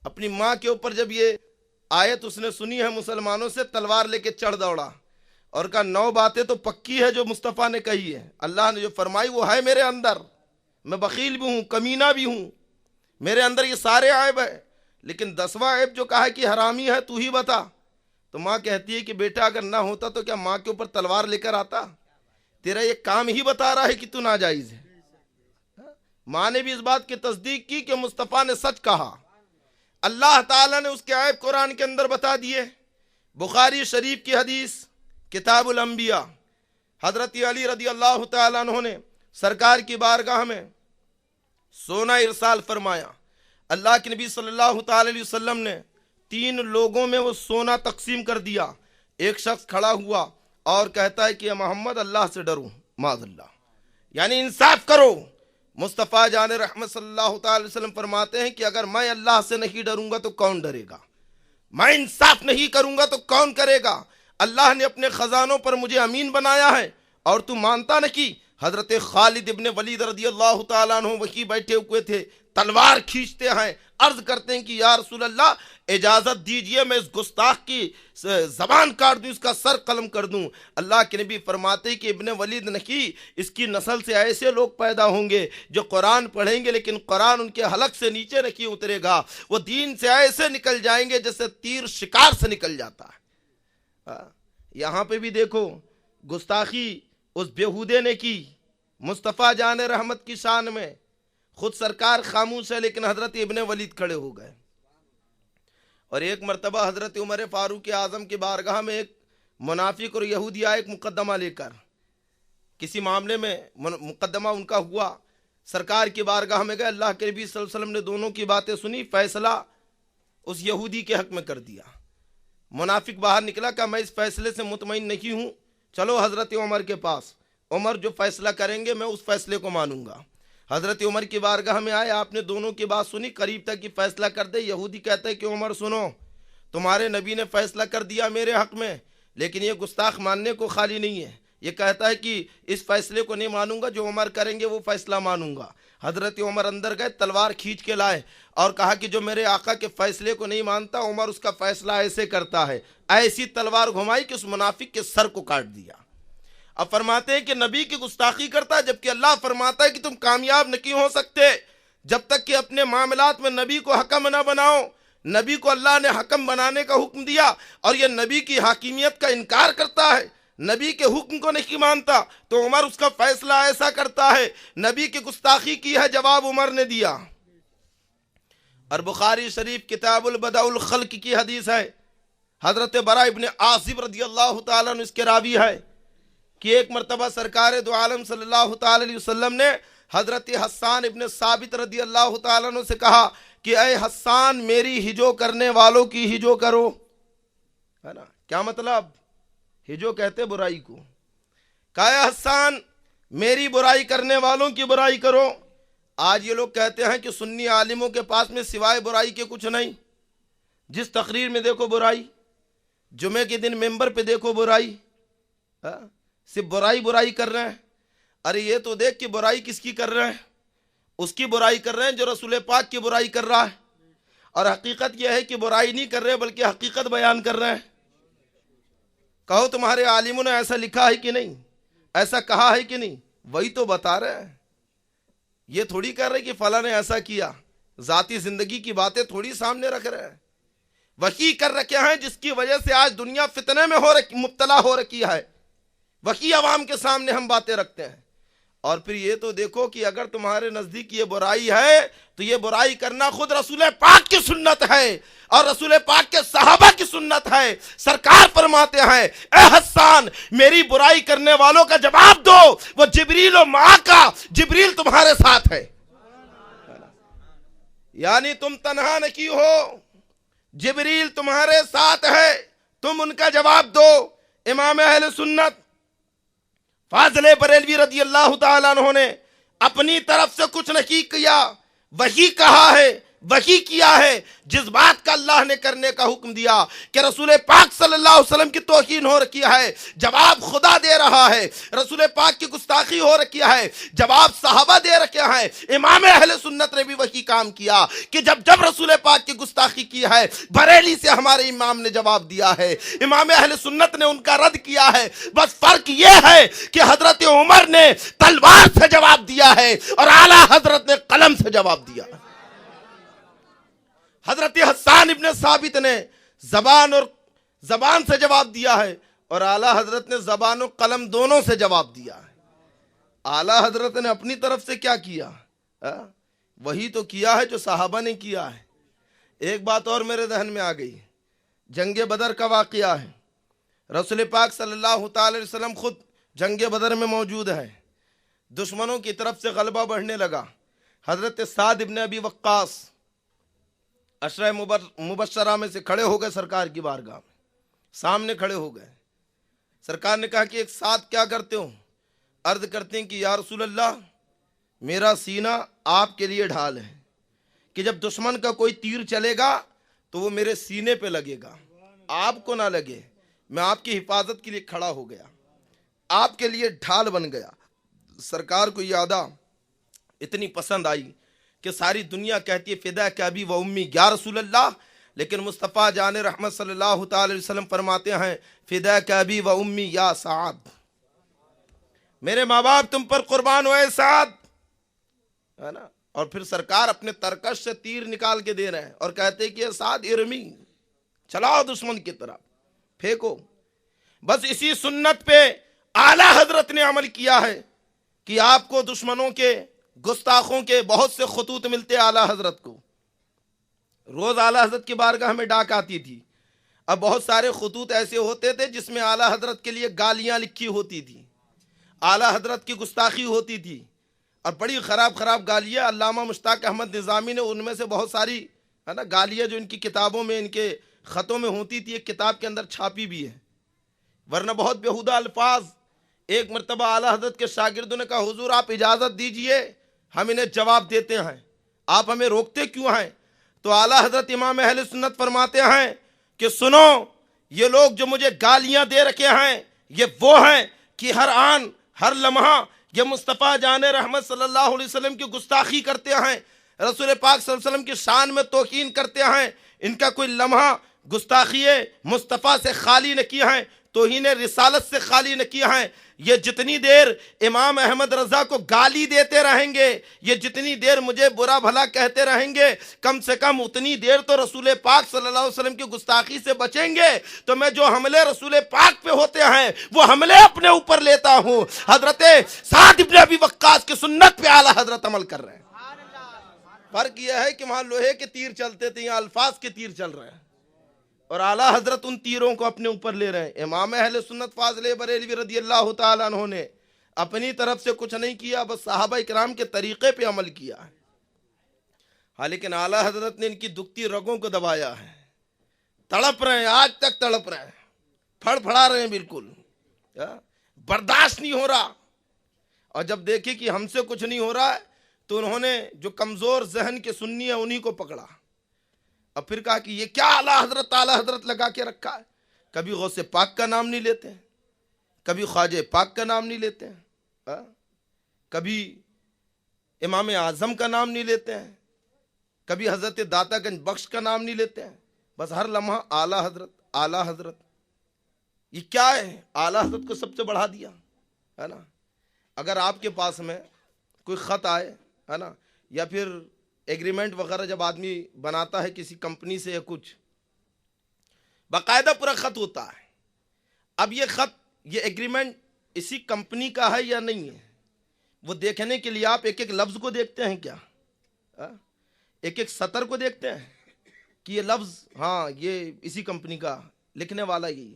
اپنی ماں کے اوپر جب یہ آیت اس نے سنی ہے مسلمانوں سے، تلوار لے کے چڑھ دوڑا اور کہا 9 باتیں تو پکی ہے جو مصطفیٰ نے کہی ہے، اللہ نے جو فرمائی وہ ہے میرے اندر، میں بخیل بھی ہوں، کمینہ بھی ہوں، میرے اندر یہ سارے عیب ہے، لیکن 10واں عیب جو کہا ہے کہ حرامی ہے تو ہی بتا۔ تو ماں کہتی ہے کہ بیٹا اگر نہ ہوتا تو کیا ماں کے اوپر تلوار لے کر آتا؟ تیرا یہ کام ہی بتا رہا ہے کہ تو ناجائز ہے۔ ماں نے بھی اس بات کی تصدیق کی کہ مصطفیٰ نے سچ کہا۔ اللہ تعالیٰ نے اس کے عیب قرآن کے اندر بتا دیے۔ بخاری شریف کی حدیث کتاب الانبیاء، حضرت علی رضی اللہ تعالیٰ عنہ نے سرکار کی بارگاہ میں سونا ارسال فرمایا۔ اللہ کے نبی صلی اللہ تعالی علیہ وسلم نے 3 لوگوں میں وہ سونا تقسیم کر دیا۔ ایک شخص کھڑا ہوا اور کہتا ہے کہ محمد اللہ سے ڈرو، معاذ اللہ، یعنی انصاف کرو۔ مصطفیٰ جان رحمت صلی اللہ تعالی وسلم فرماتے ہیں کہ اگر میں اللہ سے نہیں ڈروں گا تو کون ڈرے گا؟ میں انصاف نہیں کروں گا تو کون کرے گا؟ اللہ نے اپنے خزانوں پر مجھے امین بنایا ہے اور تو مانتا نہیں۔ حضرت خالد ابن ولید رضی اللہ تعالیٰ عنہ وہی بیٹھے ہوئے تھے، تلوار کھینچتے ہیں، عرض کرتے ہیں کہ یا رسول اللہ اجازت دیجئے میں اس گستاخ کی زبان کاٹ دوں، اس کا سر قلم کر دوں۔ اللہ کے نبی فرماتے کہ ابن ولید نہیں، اس کی نسل سے ایسے لوگ پیدا ہوں گے جو قرآن پڑھیں گے لیکن قرآن ان کے حلق سے نیچے نہیں اترے گا، وہ دین سے ایسے نکل جائیں گے جیسے تیر شکار سے نکل جاتا ہے۔ یہاں پہ بھی دیکھو گستاخی اس بیہودے نے کی مصطفیٰ جان رحمت کی شان میں۔ خود سرکار خاموش ہے لیکن حضرت ابن ولید کھڑے ہو گئے۔ اور ایک مرتبہ حضرت عمر فاروق اعظم کی بارگاہ میں ایک منافق اور یہودی آئے ایک مقدمہ لے کر، کسی معاملے میں مقدمہ ان کا ہوا، سرکار کی بارگاہ میں گئے، اللہ کے نبی صلی اللہ علیہ وسلم نے دونوں کی باتیں سنی، فیصلہ اس یہودی کے حق میں کر دیا۔ منافق باہر نکلا، کہا میں اس فیصلے سے مطمئن نہیں ہوں، چلو حضرت عمر کے پاس، عمر جو فیصلہ کریں گے میں اس فیصلے کو مانوں گا۔ حضرت عمر کی بارگاہ میں آئے، آپ نے دونوں کی بات سنی، قریب تک کی فیصلہ کر دے۔ یہودی کہتا ہے کہ عمر سنو، تمہارے نبی نے فیصلہ کر دیا میرے حق میں، لیکن یہ گستاخ ماننے کو خالی نہیں ہے، یہ کہتا ہے کہ اس فیصلے کو نہیں مانوں گا، جو عمر کریں گے وہ فیصلہ مانوں گا۔ حضرت عمر اندر گئے، تلوار کھینچ کے لائے اور کہا کہ جو میرے آقا کے فیصلے کو نہیں مانتا، عمر اس کا فیصلہ ایسے کرتا ہے۔ ایسی تلوار گھمائی کہ اس منافق کے سر کو کاٹ دیا۔ اب فرماتے ہیں کہ نبی کی گستاخی کرتا ہے، جبکہ اللہ فرماتا ہے کہ تم کامیاب نہیں ہو سکتے جب تک کہ اپنے معاملات میں نبی کو حکم نہ بناؤ۔ نبی کو اللہ نے حکم بنانے کا حکم دیا اور یہ نبی کی حاکمیت کا انکار کرتا ہے، نبی کے حکم کو نہیں مانتا تو عمر اس کا فیصلہ ایسا کرتا ہے. نبی کی گستاخی کی ہے، جواب عمر نے دیا. اور بخاری شریف کتاب البدع الخلق کی حدیث ہے، حضرت براء ابن عازب رضی اللہ تعالیٰ عنہ اس کے راوی ہے کہ ایک مرتبہ سرکار دو عالم صلی اللہ تعالی علیہ وسلم نے حضرت حسان ابن ثابت رضی اللہ تعالیٰ عنہ سے کہا کہ اے حسان، میری ہجو کرنے والوں کی ہجو کرو. ہے نا، کیا مطلب؟ ہجو کہتے برائی کو. کہا اے حسان، میری برائی کرنے والوں کی برائی کرو. آج یہ لوگ کہتے ہیں کہ سنی عالموں کے پاس میں سوائے برائی کے کچھ نہیں. جس تقریر میں دیکھو برائی، جمعے کے دن ممبر پہ دیکھو برائی، صرف برائی برائی کر رہے ہیں. ارے یہ تو دیکھ کہ برائی کس کی کر رہے ہیں. اس کی برائی کر رہے ہیں جو رسول پاک کی برائی کر رہا ہے. اور حقیقت یہ ہے کہ برائی نہیں کر رہے بلکہ حقیقت بیان کر رہے ہیں. کہو تمہارے عالموں نے ایسا لکھا ہے کہ نہیں، ایسا کہا ہے کہ نہیں؟ وہی تو بتا رہے ہیں. یہ تھوڑی کر رہے کہ فلاں نے ایسا کیا، ذاتی زندگی کی باتیں تھوڑی سامنے رکھ رہے ہیں. وحی کر رکھے ہیں جس کی وجہ سے آج دنیا فتنے میں مبتلا ہو رکھی ہے. وحی عوام کے سامنے ہم باتیں رکھتے ہیں. اور پھر یہ تو دیکھو کہ اگر تمہارے نزدیک یہ برائی ہے تو یہ برائی کرنا خود رسول پاک کی سنت ہے اور رسول پاک کے صحابہ کی سنت ہے. سرکار فرماتے ہیں اے حسان، میری برائی کرنے والوں کا جواب دو، وہ جبریل و معاکا، جبریل تمہارے ساتھ ہے. یعنی تم تنہا نہیں ہو، جبریل تمہارے ساتھ ہے، تم ان کا جواب دو. امام اہل سنت فاضل بریلوی رضی اللہ تعالیٰ عنہ نے اپنی طرف سے کچھ نہیں کیا، وہی کہا ہے، وہی کیا ہے. جس بات کا اللہ نے کرنے کا حکم دیا کہ رسول پاک صلی اللہ علیہ وسلم کی توہین ہو رکھی ہے، جواب خدا دے رہا ہے. رسول پاک کی گستاخی ہو رکھی ہے، جواب صحابہ دے رکھے ہیں. امام اہل سنت نے بھی وہی کام کیا کہ جب رسول پاک کی گستاخی کی ہے، بریلی سے ہمارے امام نے جواب دیا ہے، امام اہل سنت نے ان کا رد کیا ہے. بس فرق یہ ہے کہ حضرت عمر نے تلوار سے جواب دیا ہے اور اعلیٰ حضرت نے قلم سے جواب دیا. حضرت حسان ابن ثابت نے زبان سے جواب دیا ہے اور اعلیٰ حضرت نے زبان و قلم دونوں سے جواب دیا ہے. اعلیٰ حضرت نے اپنی طرف سے کیا کیا؟ وہی تو کیا ہے جو صحابہ نے کیا ہے. ایک بات اور میرے ذہن میں آ گئی، جنگ بدر کا واقعہ ہے. رسول پاک صلی اللہ تعالی علیہ وسلم خود جنگ بدر میں موجود ہے. دشمنوں کی طرف سے غلبہ بڑھنے لگا. حضرت سعد ابن ابی وقاص عشرہ مبشرہ میں سے کھڑے ہو گئے سرکار کی بارگاہ میں، سامنے کھڑے ہو گئے. سرکار نے کہا کہ ایک ساتھ کیا کرتے ہو؟ عرض کرتے ہیں کہ یا رسول اللہ، میرا سینہ آپ کے لیے ڈھال ہے کہ جب دشمن کا کوئی تیر چلے گا تو وہ میرے سینے پہ لگے گا، آپ کو نہ لگے. میں آپ کی حفاظت کے لیے کھڑا ہو گیا، آپ کے لیے ڈھال بن گیا. سرکار کو یہ ادا اتنی پسند آئی کہ ساری دنیا کہتی ہے فداک ابی و امی یا رسول اللہ، لیکن مصطفیٰ جان رحمت صلی اللہ تعالی علیہ وسلم فرماتے ہیں فداک ابی و امی یا سعد، میرے ماں باپ تم پر قربان ہوئے سعد. ہے نا؟ اور پھر سرکار اپنے ترکش سے تیر نکال کے دے رہے ہیں اور کہتے ہیں کہ سعد ارمی، چلاؤ دشمن کی طرف، پھینکو. بس اسی سنت پہ اعلیٰ حضرت نے عمل کیا ہے کہ آپ کو دشمنوں کے، گستاخوں کے بہت سے خطوط ملتے اعلیٰ حضرت کو. روز اعلیٰ حضرت کی بارگاہ میں ڈاک آتی تھی. اب بہت سارے خطوط ایسے ہوتے تھے جس میں اعلیٰ حضرت کے لیے گالیاں لکھی ہوتی تھی، اعلیٰ حضرت کی گستاخی ہوتی تھی اور بڑی خراب گالیاں. علامہ مشتاق احمد نظامی نے ان میں سے بہت ساری ہے نا گالیاں جو ان کی کتابوں میں، ان کے خطوں میں ہوتی تھی، ایک کتاب کے اندر چھاپی بھی ہے. ورنہ بہت بیہودہ الفاظ. ایک مرتبہ اعلیٰ حضرت کے شاگردوں نے کہا حضور آپ اجازت دیجئے، ہم انہیں جواب دیتے ہیں، آپ ہمیں روکتے کیوں ہیں؟ تو اعلیٰ حضرت امام اہل سنت فرماتے ہیں کہ سنو، یہ لوگ جو مجھے گالیاں دے رکھے ہیں یہ وہ ہیں کہ ہر آن ہر لمحہ یہ مصطفیٰ جان رحمت صلی اللہ علیہ وسلم کی گستاخی کرتے ہیں، رسول پاک صلی اللہ علیہ وسلم کی شان میں توہین کرتے ہیں. ان کا کوئی لمحہ گستاخی مصطفیٰ سے خالی نہ کیا ہے. توہین رسالت سے خالی نہ کیا ہے. یہ جتنی دیر امام احمد رضا کو گالی دیتے رہیں گے, یہ جتنی دیر مجھے برا بھلا کہتے رہیں گے, کم سے کم اتنی دیر تو رسول پاک صلی اللہ علیہ وسلم کی گستاخی سے بچیں گے. تو میں جو حملے رسول پاک پہ ہوتے ہیں وہ حملے اپنے اوپر لیتا ہوں. حضرت سعد بن ابی وقاص کی سنت پہ اعلیٰ حضرت عمل کر رہے ہیں. فرق یہ ہے کہ وہاں لوہے کے تیر چلتے تھے, یہاں الفاظ کے تیر چل رہے ہیں, اور اعلیٰ حضرت ان تیروں کو اپنے اوپر لے رہے ہیں. امام اہل سنت فاضل بریلوی رضی اللہ تعالیٰ عنہ نے اپنی طرف سے کچھ نہیں کیا, بس صحابہ اکرام کے طریقے پہ عمل کیا ہے. ہاں لیکن اعلیٰ حضرت نے ان کی دکھتی رگوں کو دبایا ہے. تڑپ رہے ہیں, آج تک تڑپ رہے ہیں, پھڑ پھڑا رہے ہیں, بالکل برداشت نہیں ہو رہا. اور جب دیکھے کہ ہم سے کچھ نہیں ہو رہا ہے تو انہوں نے جو کمزور ذہن کے سنی ہے انہی کو پکڑا. اب پھر کہا کہ یہ کیا اعلیٰ حضرت لگا کے رکھا ہے. کبھی غوث پاک کا نام نہیں لیتے ہیں, کبھی خواجہ پاک کا نام نہیں لیتے ہیں, کبھی امام اعظم کا نام نہیں لیتے ہیں, کبھی حضرت داتا گنج بخش کا نام نہیں لیتے ہیں. بس ہر لمحہ اعلیٰ حضرت اعلیٰ حضرت. یہ کیا ہے؟ اعلیٰ حضرت کو سب سے بڑھا دیا ہے نا. اگر آپ کے پاس میں کوئی خط آئے ہے نا, یا پھر ایگریمنٹ وغیرہ جب آدمی بناتا ہے کسی کمپنی سے یا کچھ, باقاعدہ پورا خط ہوتا ہے. اب یہ خط, یہ ایگریمنٹ اسی کمپنی کا ہے یا نہیں ہے, وہ دیکھنے کے لیے آپ ایک ایک لفظ کو دیکھتے ہیں کیا, ایک ایک سطر کو دیکھتے ہیں کہ یہ لفظ ہاں یہ اسی کمپنی کا لکھنے والا یہی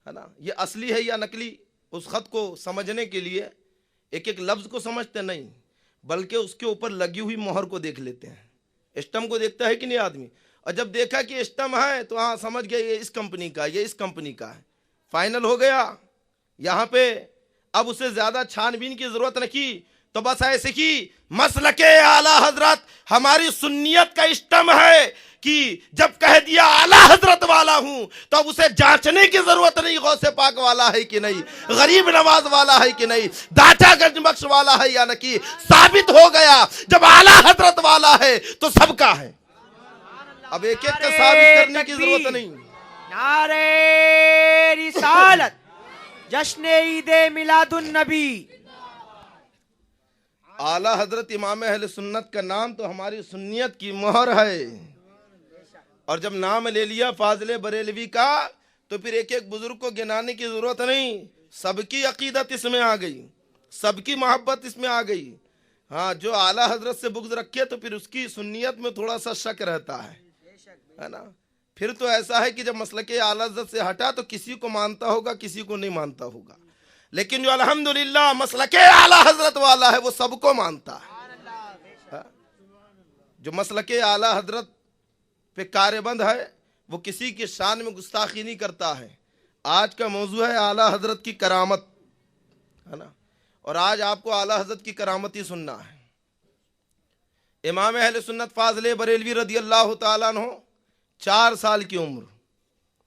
ہے نا, یہ اصلی ہے یا نقلی. اس خط کو سمجھنے کے لیے ایک ایک لفظ کو سمجھتے نہیں, بلکہ اس کے اوپر لگی ہوئی مہر کو دیکھ لیتے ہیں. اسٹم کو دیکھتا ہے کہ نہیں آدمی, اور جب دیکھا کہ اسٹم ہے تو ہاں سمجھ گیا یہ اس کمپنی کا, یہ اس کمپنی کا ہے, فائنل ہو گیا. یہاں پہ اب اسے زیادہ چھان بین کی ضرورت نہ کی, تو بس ایسے ہی مسلک اعلیٰ حضرت ہماری سنیت کا اسٹم ہے کہ جب کہہ دیا اعلیٰ حضرت والا ہوں تو اب اسے جانچنے کی ضرورت نہیں غوث پاک والا ہے کہ نہیں, غریب نواز والا ہے کہ نہیں, داتا گنج بخش والا ہے یا نہیں. ثابت ہو گیا جب اعلیٰ حضرت والا ہے تو سب کا ہے. اب ایک ایک کا ثابت کرنے کی ضرورت نہیں. نعرہ رسالت, جشن عید میلاد النبی. اعلیٰ حضرت امام اہل سنت کا نام تو ہماری سنیت کی مہر ہے, اور جب نام لے لیا فاضل بریلوی کا تو پھر ایک ایک بزرگ کو گنانے کی ضرورت نہیں. سب کی عقیدت اس میں آ گئی, سب کی محبت اس میں آ گئی. ہاں جو اعلیٰ حضرت سے بغض رکھے تو پھر اس کی سنیت میں تھوڑا سا شک رہتا ہے نا. پھر تو ایسا ہے کہ جب مسلک اعلیٰ حضرت سے ہٹا تو کسی کو مانتا ہوگا, کسی کو نہیں مانتا ہوگا. لیکن جو الحمدللہ مسلک اعلیٰ حضرت والا ہے وہ سب کو مانتا ہے. جو مسلک اعلیٰ حضرت پہ کاربند ہے وہ کسی کی شان میں گستاخی نہیں کرتا ہے. آج کا موضوع ہے اعلیٰ حضرت کی کرامت ہے نا, اور آج آپ کو اعلیٰ حضرت کی کرامت ہی سننا ہے. امام اہل سنت فاضل بریلوی رضی اللہ تعالیٰ عنہ 4 سال کی عمر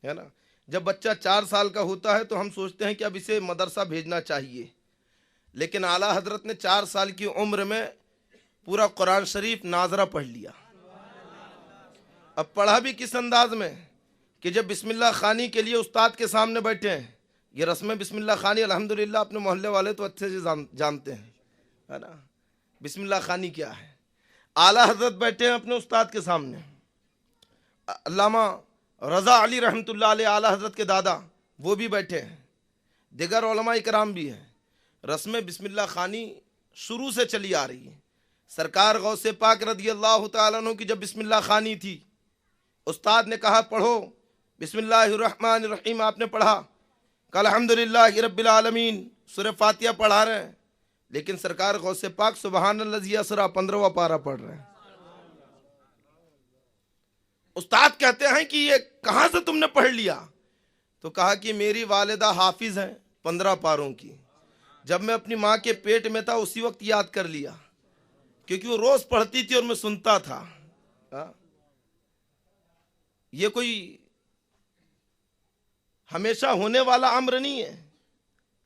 ہے نا. جب بچہ 4 سال کا ہوتا ہے تو ہم سوچتے ہیں کہ اب اسے مدرسہ بھیجنا چاہیے, لیکن اعلیٰ حضرت نے 4 سال کی عمر میں پورا قرآن شریف ناظرہ پڑھ لیا. اب پڑھا بھی کس انداز میں کہ جب بسم اللہ خوانی کے لیے استاد کے سامنے بیٹھے ہیں, یہ رسم بسم اللہ خوانی الحمدللہ اپنے محلے والے تو اچھے سے جانتے ہیں ہے نا. بسم اللہ خوانی کیا ہے؟ اعلیٰ حضرت بیٹھے ہیں اپنے استاد کے سامنے, علامہ رضا علی رحمۃ اللہ علیہ اعلیٰ حضرت کے دادا وہ بھی بیٹھے ہیں, دیگر علماء کرام بھی ہیں. رسم بسم اللہ خوانی شروع سے چلی آ رہی ہے. سرکار غوث پاک رضی اللہ تعالیٰ عنہ کی جب بسم اللہ خوانی تھی, استاد نے کہا پڑھو بسم اللہ الرحمن الرحیم, آپ نے پڑھا. کہ الحمدللہ رب العالمین, سورہ فاتحہ پڑھا رہے ہیں, لیکن سرکار غوث پاک سبحان الذی اسری 15واں پارہ پڑھ رہے ہیں. استاد کہتے ہیں کہ یہ کہاں سے تم نے پڑھ لیا؟ تو کہا کہ میری والدہ حافظ ہیں 15 پاروں کی, جب میں اپنی ماں کے پیٹ میں تھا اسی وقت یاد کر لیا, کیونکہ وہ روز پڑھتی تھی اور میں سنتا تھا. یہ کوئی ہمیشہ ہونے والا امر نہیں ہے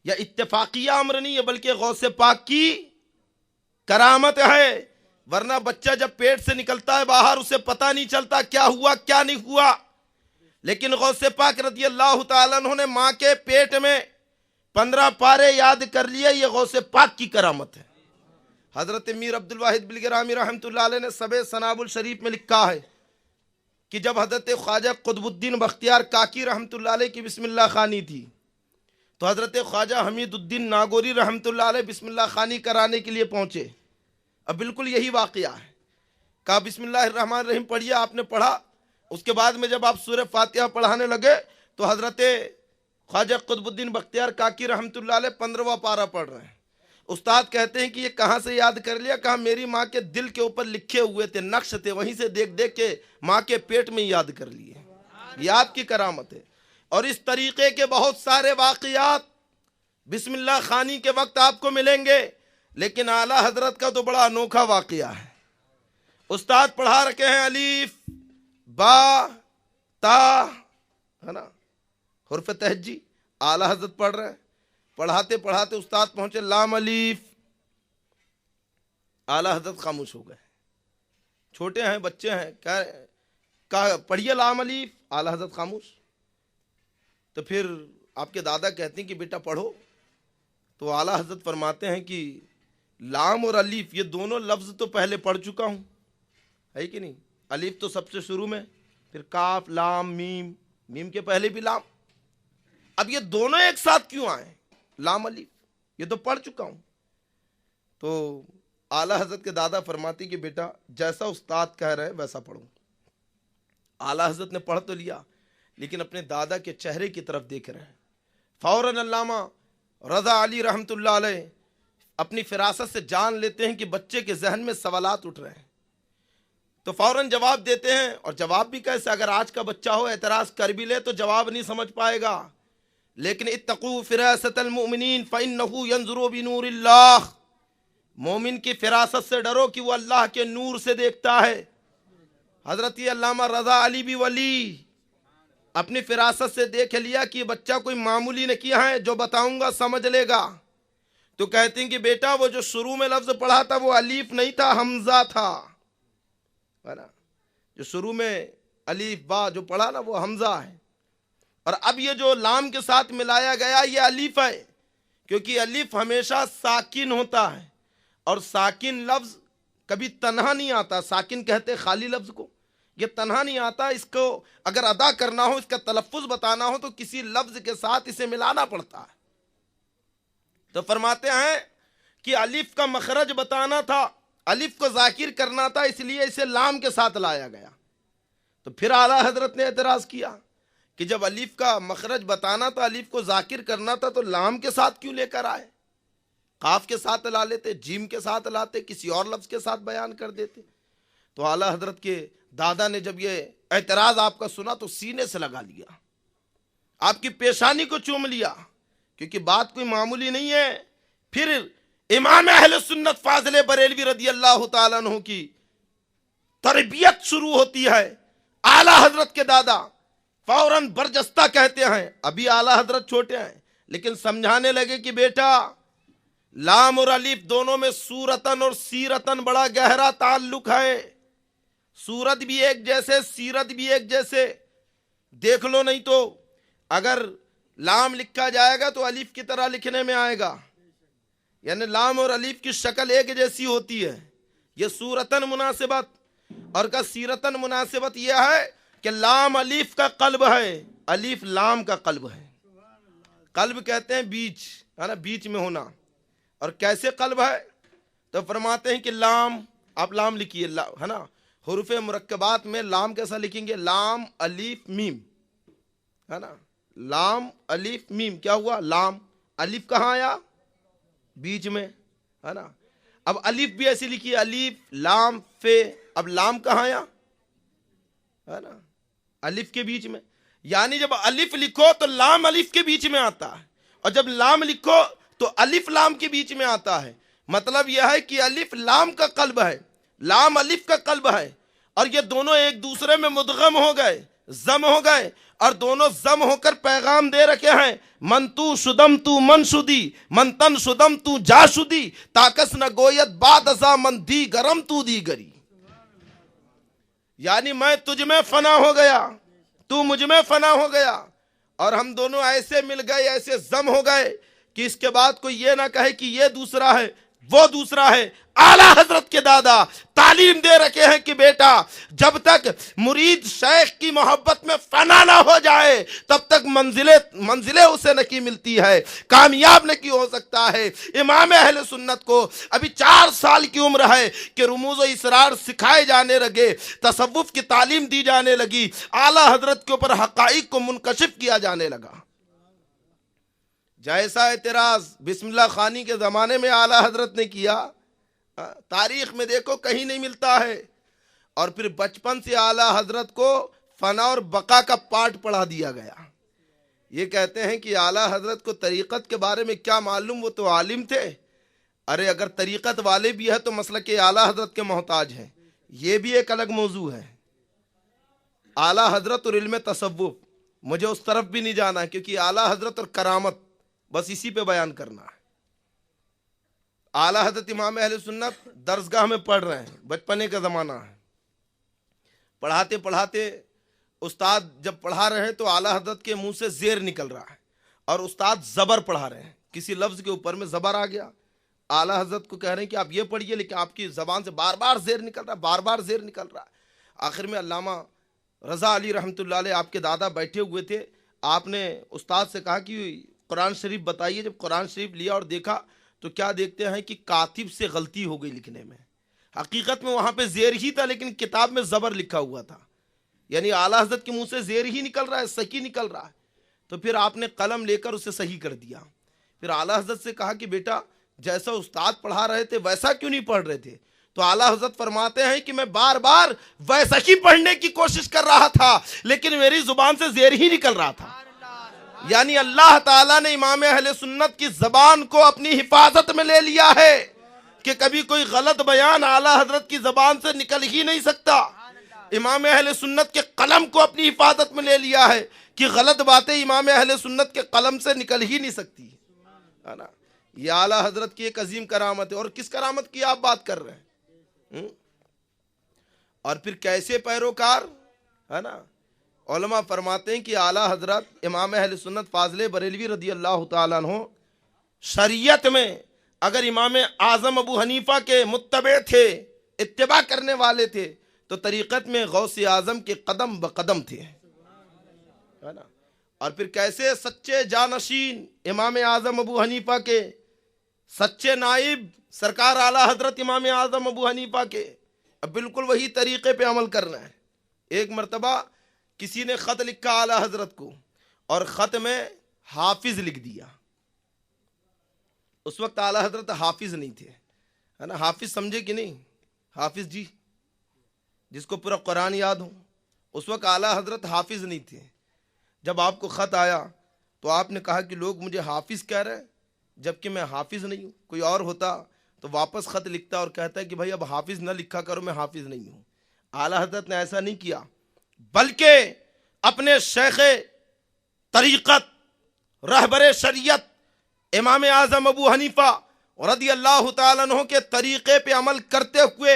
یا اتفاقیہ امر نہیں ہے, بلکہ غوث پاک کی کرامت ہے. ورنہ بچہ جب پیٹ سے نکلتا ہے باہر اسے پتہ نہیں چلتا کیا ہوا کیا نہیں ہوا, لیکن غوث پاک رضی اللہ تعالیٰ عنہ نے ماں کے پیٹ میں 15 پارے یاد کر لیے. یہ غوث پاک کی کرامت ہے. حضرت میر عبد الواحد بلگرامی رحمۃ اللہ علیہ نے سبع سناب الشریف میں لکھا ہے کہ جب حضرت خواجہ قطب الدین بختیار کاکی رحمۃ اللہ علیہ کی بسم اللہ خوانی تھی تو حضرت خواجہ حمید الدین ناگوری رحمۃ اللہ علیہ بسم اللہ خوانی کرانے کے لیے پہنچے. اب بالکل یہی واقعہ ہے. کہا بسم اللہ الرحمن الرحیم پڑھیے. آپ نے پڑھا. اس کے بعد میں جب آپ سورہ فاتحہ پڑھانے لگے تو حضرت خواجہ قطب الدین بختیار کاکی رحمۃ اللہ علیہ 15واں پارہ پڑھ رہے ہیں. استاد کہتے ہیں کہ یہ کہاں سے یاد کر لیا؟ کہا میری ماں کے دل کے اوپر لکھے ہوئے تھے، نقش تھے، وہیں سے دیکھ دیکھ کے ماں کے پیٹ میں یاد کر لیے. یہ آپ کی کرامت ہے. اور اس طریقے کے بہت سارے واقعات بسم اللہ خوانی کے وقت آپ کو ملیں گے. لیکن اعلیٰ حضرت کا تو بڑا انوکھا واقعہ ہے. استاد پڑھا رکھے ہیں الف با تا، ہے نا، حرف تہجی. اعلیٰ حضرت پڑھ رہے ہیں. پڑھاتے پڑھاتے استاد پہنچے لام الف. اعلیٰ حضرت خاموش ہو گئے. چھوٹے ہیں، بچے ہیں، کہا پڑھیے لام الف. اعلیٰ حضرت خاموش. تو پھر آپ کے دادا کہتے ہیں کہ بیٹا پڑھو. تو اعلیٰ حضرت فرماتے ہیں کہ لام اور الف یہ دونوں لفظ تو پہلے پڑھ چکا ہوں، ہے کہ نہیں؟ الف تو سب سے شروع میں، پھر کاف لام میم، میم کے پہلے بھی لام. اب یہ دونوں ایک ساتھ کیوں آئے؟ لام الف یہ تو پڑھ چکا ہوں. تو اعلیٰ حضرت کے دادا فرماتے کہ بیٹا جیسا استاد کہہ رہے ویسا پڑھو. اعلیٰ حضرت نے پڑھ تو لیا لیکن اپنے دادا کے چہرے کی طرف دیکھ رہے ہیں. فوراً علامہ رضا علی رحمۃ اللہ علیہ اپنی فراست سے جان لیتے ہیں کہ بچے کے ذہن میں سوالات اٹھ رہے ہیں. تو فوراً جواب دیتے ہیں. اور جواب بھی کیسے؟ اگر آج کا بچہ ہو اعتراض کر بھی لے تو جواب نہیں سمجھ پائے گا. لیکن اتقوا فراست المؤمنین فإنہ ینظر بنور اللہ. مومن کی فراست سے ڈرو کہ وہ اللہ کے نور سے دیکھتا ہے. حضرت علامہ رضا علی بھی ولی اپنی فراست سے دیکھ لیا کہ بچہ کوئی معمولی نہیں کیا ہے، جو بتاؤں گا سمجھ لے گا. تو کہتے ہیں کہ بیٹا وہ جو شروع میں لفظ پڑھا تھا وہ الف نہیں تھا، حمزہ تھا. جو شروع میں الف با جو پڑھا نا وہ حمزہ ہے. اور اب یہ جو لام کے ساتھ ملایا گیا یہ الف ہے، کیونکہ الف ہمیشہ ساکن ہوتا ہے اور ساکن لفظ کبھی تنہا نہیں آتا. ساکن کہتے خالی لفظ کو، یہ تنہا نہیں آتا. اس کو اگر ادا کرنا ہو، اس کا تلفظ بتانا ہو تو کسی لفظ کے ساتھ اسے ملانا پڑتا ہے. تو فرماتے ہیں کہ الف کا مخرج بتانا تھا، الف کو ذاکر کرنا تھا، اس لیے اسے لام کے ساتھ لایا گیا. تو پھر اعلیٰ حضرت نے اعتراض کیا کہ جب الف کا مخرج بتانا تھا، الف کو ذاکر کرنا تھا، تو لام کے ساتھ کیوں لے کر آئے؟ قاف کے ساتھ لا لیتے، جیم کے ساتھ لاتے، کسی اور لفظ کے ساتھ بیان کر دیتے. تو اعلیٰ حضرت کے دادا نے جب یہ اعتراض آپ کا سنا تو سینے سے لگا لیا، آپ کی پیشانی کو چوم لیا، کیونکہ بات کوئی معمولی نہیں ہے. پھر امام اہل سنت فاضل بریلوی رضی اللہ تعالیٰ عنہ کی تربیت شروع ہوتی ہے. اعلیٰ حضرت کے دادا فوراً برجستہ کہتے ہیں، ابھی اعلیٰ حضرت چھوٹے ہیں لیکن سمجھانے لگے کہ بیٹا لام اور الف دونوں میں صورتن اور سیرتن بڑا گہرا تعلق ہے. صورت بھی ایک جیسے، سیرت بھی ایک جیسے. دیکھ لو، نہیں تو اگر لام لکھا جائے گا تو الف کی طرح لکھنے میں آئے گا، یعنی لام اور الف کی شکل ایک جیسی ہوتی ہے. یہ صورتن مناسبت اور کا سیرتن مناسبت یہ ہے کہ لام الف کا قلب ہے، الف لام کا قلب ہے. قلب کہتے ہیں بیچ، ہے نا، بیچ میں ہونا. اور کیسے قلب ہے؟ تو فرماتے ہیں کہ لام، آپ لام لکھیے، ہے نا، حروف مرکبات میں لام کیسا لکھیں گے؟ لام الف میم، ہے نا، لام الف میم. کیا ہوا؟ لام. الف کہاں آیا؟ بیچ میں، ہے نا. اب الف بھی ایسی لکھیے، الف لام فے. اب لام کہاں آیا؟ ہے نا، الف کے بیچ میں. یعنی جب الف لکھو تو لام الف کے بیچ میں آتا ہے، اور جب لام لکھو تو الف لام کے بیچ میں آتا ہے. مطلب یہ ہے کہ الف لام کا قلب ہے، لام الف کا قلب ہے، اور یہ دونوں ایک دوسرے میں مدغم ہو گئے، ضم ہو گئے، اور دونوں ضم ہو کر پیغام دے رکھے ہیں. من تو شدم تو من شدی، من تن شدم تو جا شدی، تاکس نہ گویت باد ازا من دی گرم تو دی گری. یعنی میں تجھ میں فنا ہو گیا، تو مجھ میں فنا ہو گیا اور ہم دونوں ایسے مل گئے، ایسے ضم ہو گئے کہ اس کے بعد کوئی یہ نہ کہے کہ یہ دوسرا ہے وہ دوسرا ہے۔ اعلیٰ حضرت کے دادا تعلیم دے رکھے ہیں کہ بیٹا جب تک مرید شیخ کی محبت میں فنا نہ ہو جائے تب تک منزلیں اسے نہیں ملتی ہے، کامیاب نہیں ہو سکتا ہے۔ امام اہل سنت کو ابھی 4 سال کی عمر ہے کہ رموز و اسرار سکھائے جانے لگے، تصوف کی تعلیم دی جانے لگی، اعلیٰ حضرت کے اوپر حقائق کو منکشف کیا جانے لگا۔ جیسا اعتراض بسم اللہ خانی کے زمانے میں اعلیٰ حضرت نے کیا، تاریخ میں دیکھو کہیں نہیں ملتا ہے۔ اور پھر بچپن سے اعلیٰ حضرت کو فنا اور بقا کا پاٹ پڑھا دیا گیا۔ یہ کہتے ہیں کہ اعلیٰ حضرت کو طریقت کے بارے میں کیا معلوم، وہ تو عالم تھے۔ ارے اگر طریقت والے بھی ہے تو مسلک اعلیٰ حضرت کے محتاج ہیں، یہ بھی ایک الگ موضوع ہے۔ اعلیٰ حضرت اور علم تصوف، مجھے اس طرف بھی نہیں جانا کیونکہ اعلیٰ حضرت اور کرامت بس اسی پہ بیان کرنا ہے۔ اعلیٰ حضرت امام اہل سنت درسگاہ میں پڑھ رہے ہیں، بچپنے کا زمانہ ہے، پڑھاتے پڑھاتے استاد جب پڑھا رہے ہیں تو اعلیٰ حضرت کے منہ سے زیر نکل رہا ہے اور استاد زبر پڑھا رہے ہیں، کسی لفظ کے اوپر میں زبر آ گیا، اعلیٰ حضرت کو کہہ رہے ہیں کہ آپ یہ پڑھیے، لیکن آپ کی زبان سے بار بار زیر نکل رہا ہے، بار بار زیر نکل رہا ہے۔ آخر میں علامہ رضا علی رحمۃ اللہ علیہ آپ کے دادا بیٹھے ہوئے تھے، آپ نے استاد سے کہا کہ قرآن شریف بتائیے۔ جب قرآن شریف لیا اور دیکھا تو کیا دیکھتے ہیں کہ کاتب سے غلطی ہو گئی لکھنے میں، حقیقت میں وہاں پہ زیر ہی تھا لیکن کتاب میں زبر لکھا ہوا تھا، یعنی اعلیٰ حضرت کے منہ سے زیر ہی نکل رہا ہے، صحیح نکل رہا ہے۔ تو پھر آپ نے قلم لے کر اسے صحیح کر دیا۔ پھر اعلیٰ حضرت سے کہا کہ بیٹا جیسا استاد پڑھا رہے تھے ویسا کیوں نہیں پڑھ رہے تھے؟ تو اعلیٰ حضرت فرماتے ہیں کہ میں بار بار ویسا ہی پڑھنے کی کوشش کر رہا تھا لیکن میری زبان سے زیر ہی نکل رہا تھا۔ یعنی اللہ تعالیٰ نے امام اہل سنت کی زبان کو اپنی حفاظت میں لے لیا ہے کہ کبھی کوئی غلط بیان اعلیٰ حضرت کی زبان سے نکل ہی نہیں سکتا۔ امام اہل سنت کے قلم کو اپنی حفاظت میں لے لیا ہے کہ غلط باتیں امام اہل سنت کے قلم سے نکل ہی نہیں سکتی ہے نا۔ یہ اعلیٰ حضرت کی ایک عظیم کرامت ہے۔ اور کس کرامت کی آپ بات کر رہے ہیں؟ اور پھر کیسے پیروکار ہے نا۔ علماء فرماتے ہیں کہ اعلیٰ حضرت امام اہل سنت فاضل بریلوی رضی اللہ تعالیٰ عنہ شریعت میں اگر امام اعظم ابو حنیفہ کے متبع تھے، اتباع کرنے والے تھے، تو طریقت میں غوث اعظم کے قدم بقدم تھے ہے نا۔ اور پھر کیسے سچے جانشین امام اعظم ابو حنیفہ کے، سچے نائب سرکار اعلیٰ حضرت امام اعظم ابو حنیفہ کے، اب بالکل وہی طریقے پہ عمل کرنا ہے۔ ایک مرتبہ کسی نے خط لکھا اعلیٰ حضرت کو اور خط میں حافظ لکھ دیا۔ اس وقت اعلیٰ حضرت حافظ نہیں تھے ہے نا۔ حافظ سمجھے کہ نہیں؟ حافظ جی جس کو پورا قرآن یاد ہو، اس وقت اعلیٰ حضرت حافظ نہیں تھے۔ جب آپ کو خط آیا تو آپ نے کہا کہ لوگ مجھے حافظ کہہ رہے ہیں جبکہ میں حافظ نہیں ہوں۔ کوئی اور ہوتا تو واپس خط لکھتا اور کہتا ہے کہ بھائی اب حافظ نہ لکھا کرو، میں حافظ نہیں ہوں۔ اعلیٰ حضرت نے ایسا نہیں کیا، بلکہ اپنے شیخ طریقت رہبر شریعت امام اعظم ابو حنیفہ رضی اللہ تعالیٰ عنہ کے طریقے پہ عمل کرتے ہوئے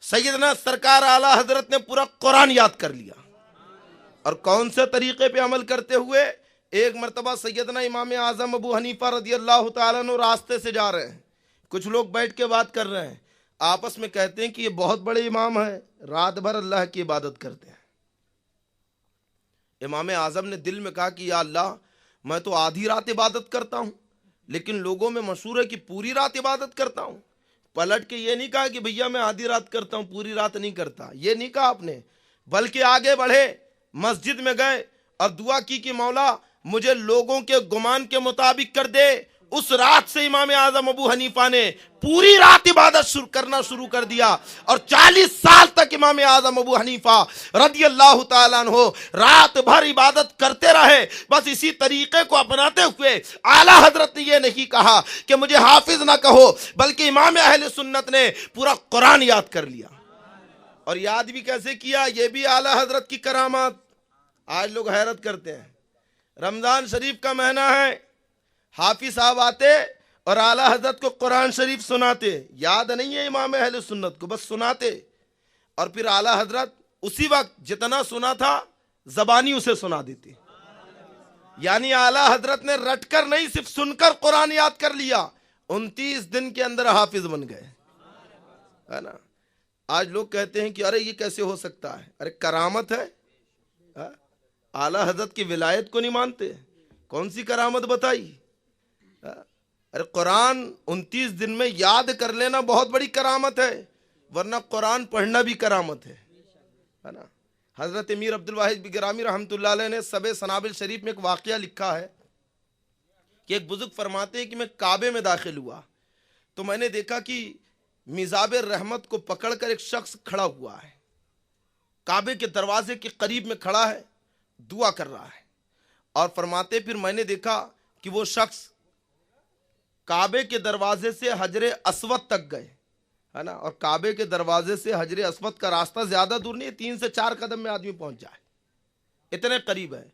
سیدنا سرکار اعلیٰ حضرت نے پورا قرآن یاد کر لیا۔ اور کون سے طریقے پہ عمل کرتے ہوئے؟ ایک مرتبہ سیدنا امام اعظم ابو حنیفہ رضی اللہ تعالیٰ عنہ راستے سے جا رہے ہیں، کچھ لوگ بیٹھ کے بات کر رہے ہیں، آپس میں کہتے ہیں کہ یہ بہت بڑے امام ہیں، رات بھر اللہ کی عبادت کرتے ہیں۔ امام اعظم نے دل میں کہا کہ یا اللہ میں تو آدھی رات عبادت کرتا ہوں لیکن لوگوں میں مشہور ہے کہ پوری رات عبادت کرتا ہوں۔ پلٹ کے یہ نہیں کہا کہ بھیا میں آدھی رات کرتا ہوں پوری رات نہیں کرتا، یہ نہیں کہا آپ نے، بلکہ آگے بڑھے، مسجد میں گئے اور دعا کی کہ مولا مجھے لوگوں کے گمان کے مطابق کر دے۔ اس رات سے امام اعظم ابو حنیفہ نے پوری رات عبادت کرنا شروع کر دیا اور 40 سال تک امام اعظم ابو حنیفہ رضی اللہ تعالیٰ عنہ رات بھر عبادت کرتے رہے۔ بس اسی طریقے کو اپناتے ہوئے اعلیٰ حضرت نے یہ نہیں کہا کہ مجھے حافظ نہ کہو، بلکہ امام اہل سنت نے پورا قرآن یاد کر لیا۔ اور یاد بھی کیسے کیا؟ یہ بھی اعلیٰ حضرت کی کرامات۔ آج لوگ حیرت کرتے ہیں، رمضان شریف کا مہینہ ہے، حافظ صاحب آتے اور اعلیٰ حضرت کو قرآن شریف سناتے، یاد نہیں ہے امام اہل سنت کو، بس سناتے، اور پھر اعلیٰ حضرت اسی وقت جتنا سنا تھا زبانی اسے سنا دیتے. یعنی اعلیٰ حضرت نے رٹ کر نہیں صرف سن کر قرآن یاد کر لیا, 29 دن کے اندر حافظ بن گئے, ہے نا. آج لوگ کہتے ہیں کہ ارے یہ کیسے ہو سکتا ہے, ارے کرامت ہے. اعلیٰ حضرت کی ولایت کو نہیں مانتے, کون سی کرامت بتائی. ارے قرآن 29 دن میں یاد کر لینا بہت بڑی کرامت ہے, ورنہ قرآن پڑھنا بھی کرامت ہے نا. حضرت امیر عبد الواحد گرامی رحمۃ اللہ علیہ نے سب سنابل شریف میں ایک واقعہ لکھا ہے کہ ایک بزرگ فرماتے ہیں کہ میں کعبے میں داخل ہوا تو میں نے دیکھا کہ میزاب رحمت کو پکڑ کر ایک شخص کھڑا ہوا ہے, کعبے کے دروازے کے قریب میں کھڑا ہے, دعا کر رہا ہے. اور فرماتے پھر میں نے دیکھا کہ وہ شخص کعبے کے دروازے سے حجر اسود تک گئے, ہے نا. اور کعبے کے دروازے سے حجر اسود کا راستہ زیادہ دور نہیں ہے, 3 سے 4 قدم میں آدمی پہنچ جائے, اتنے قریب ہے.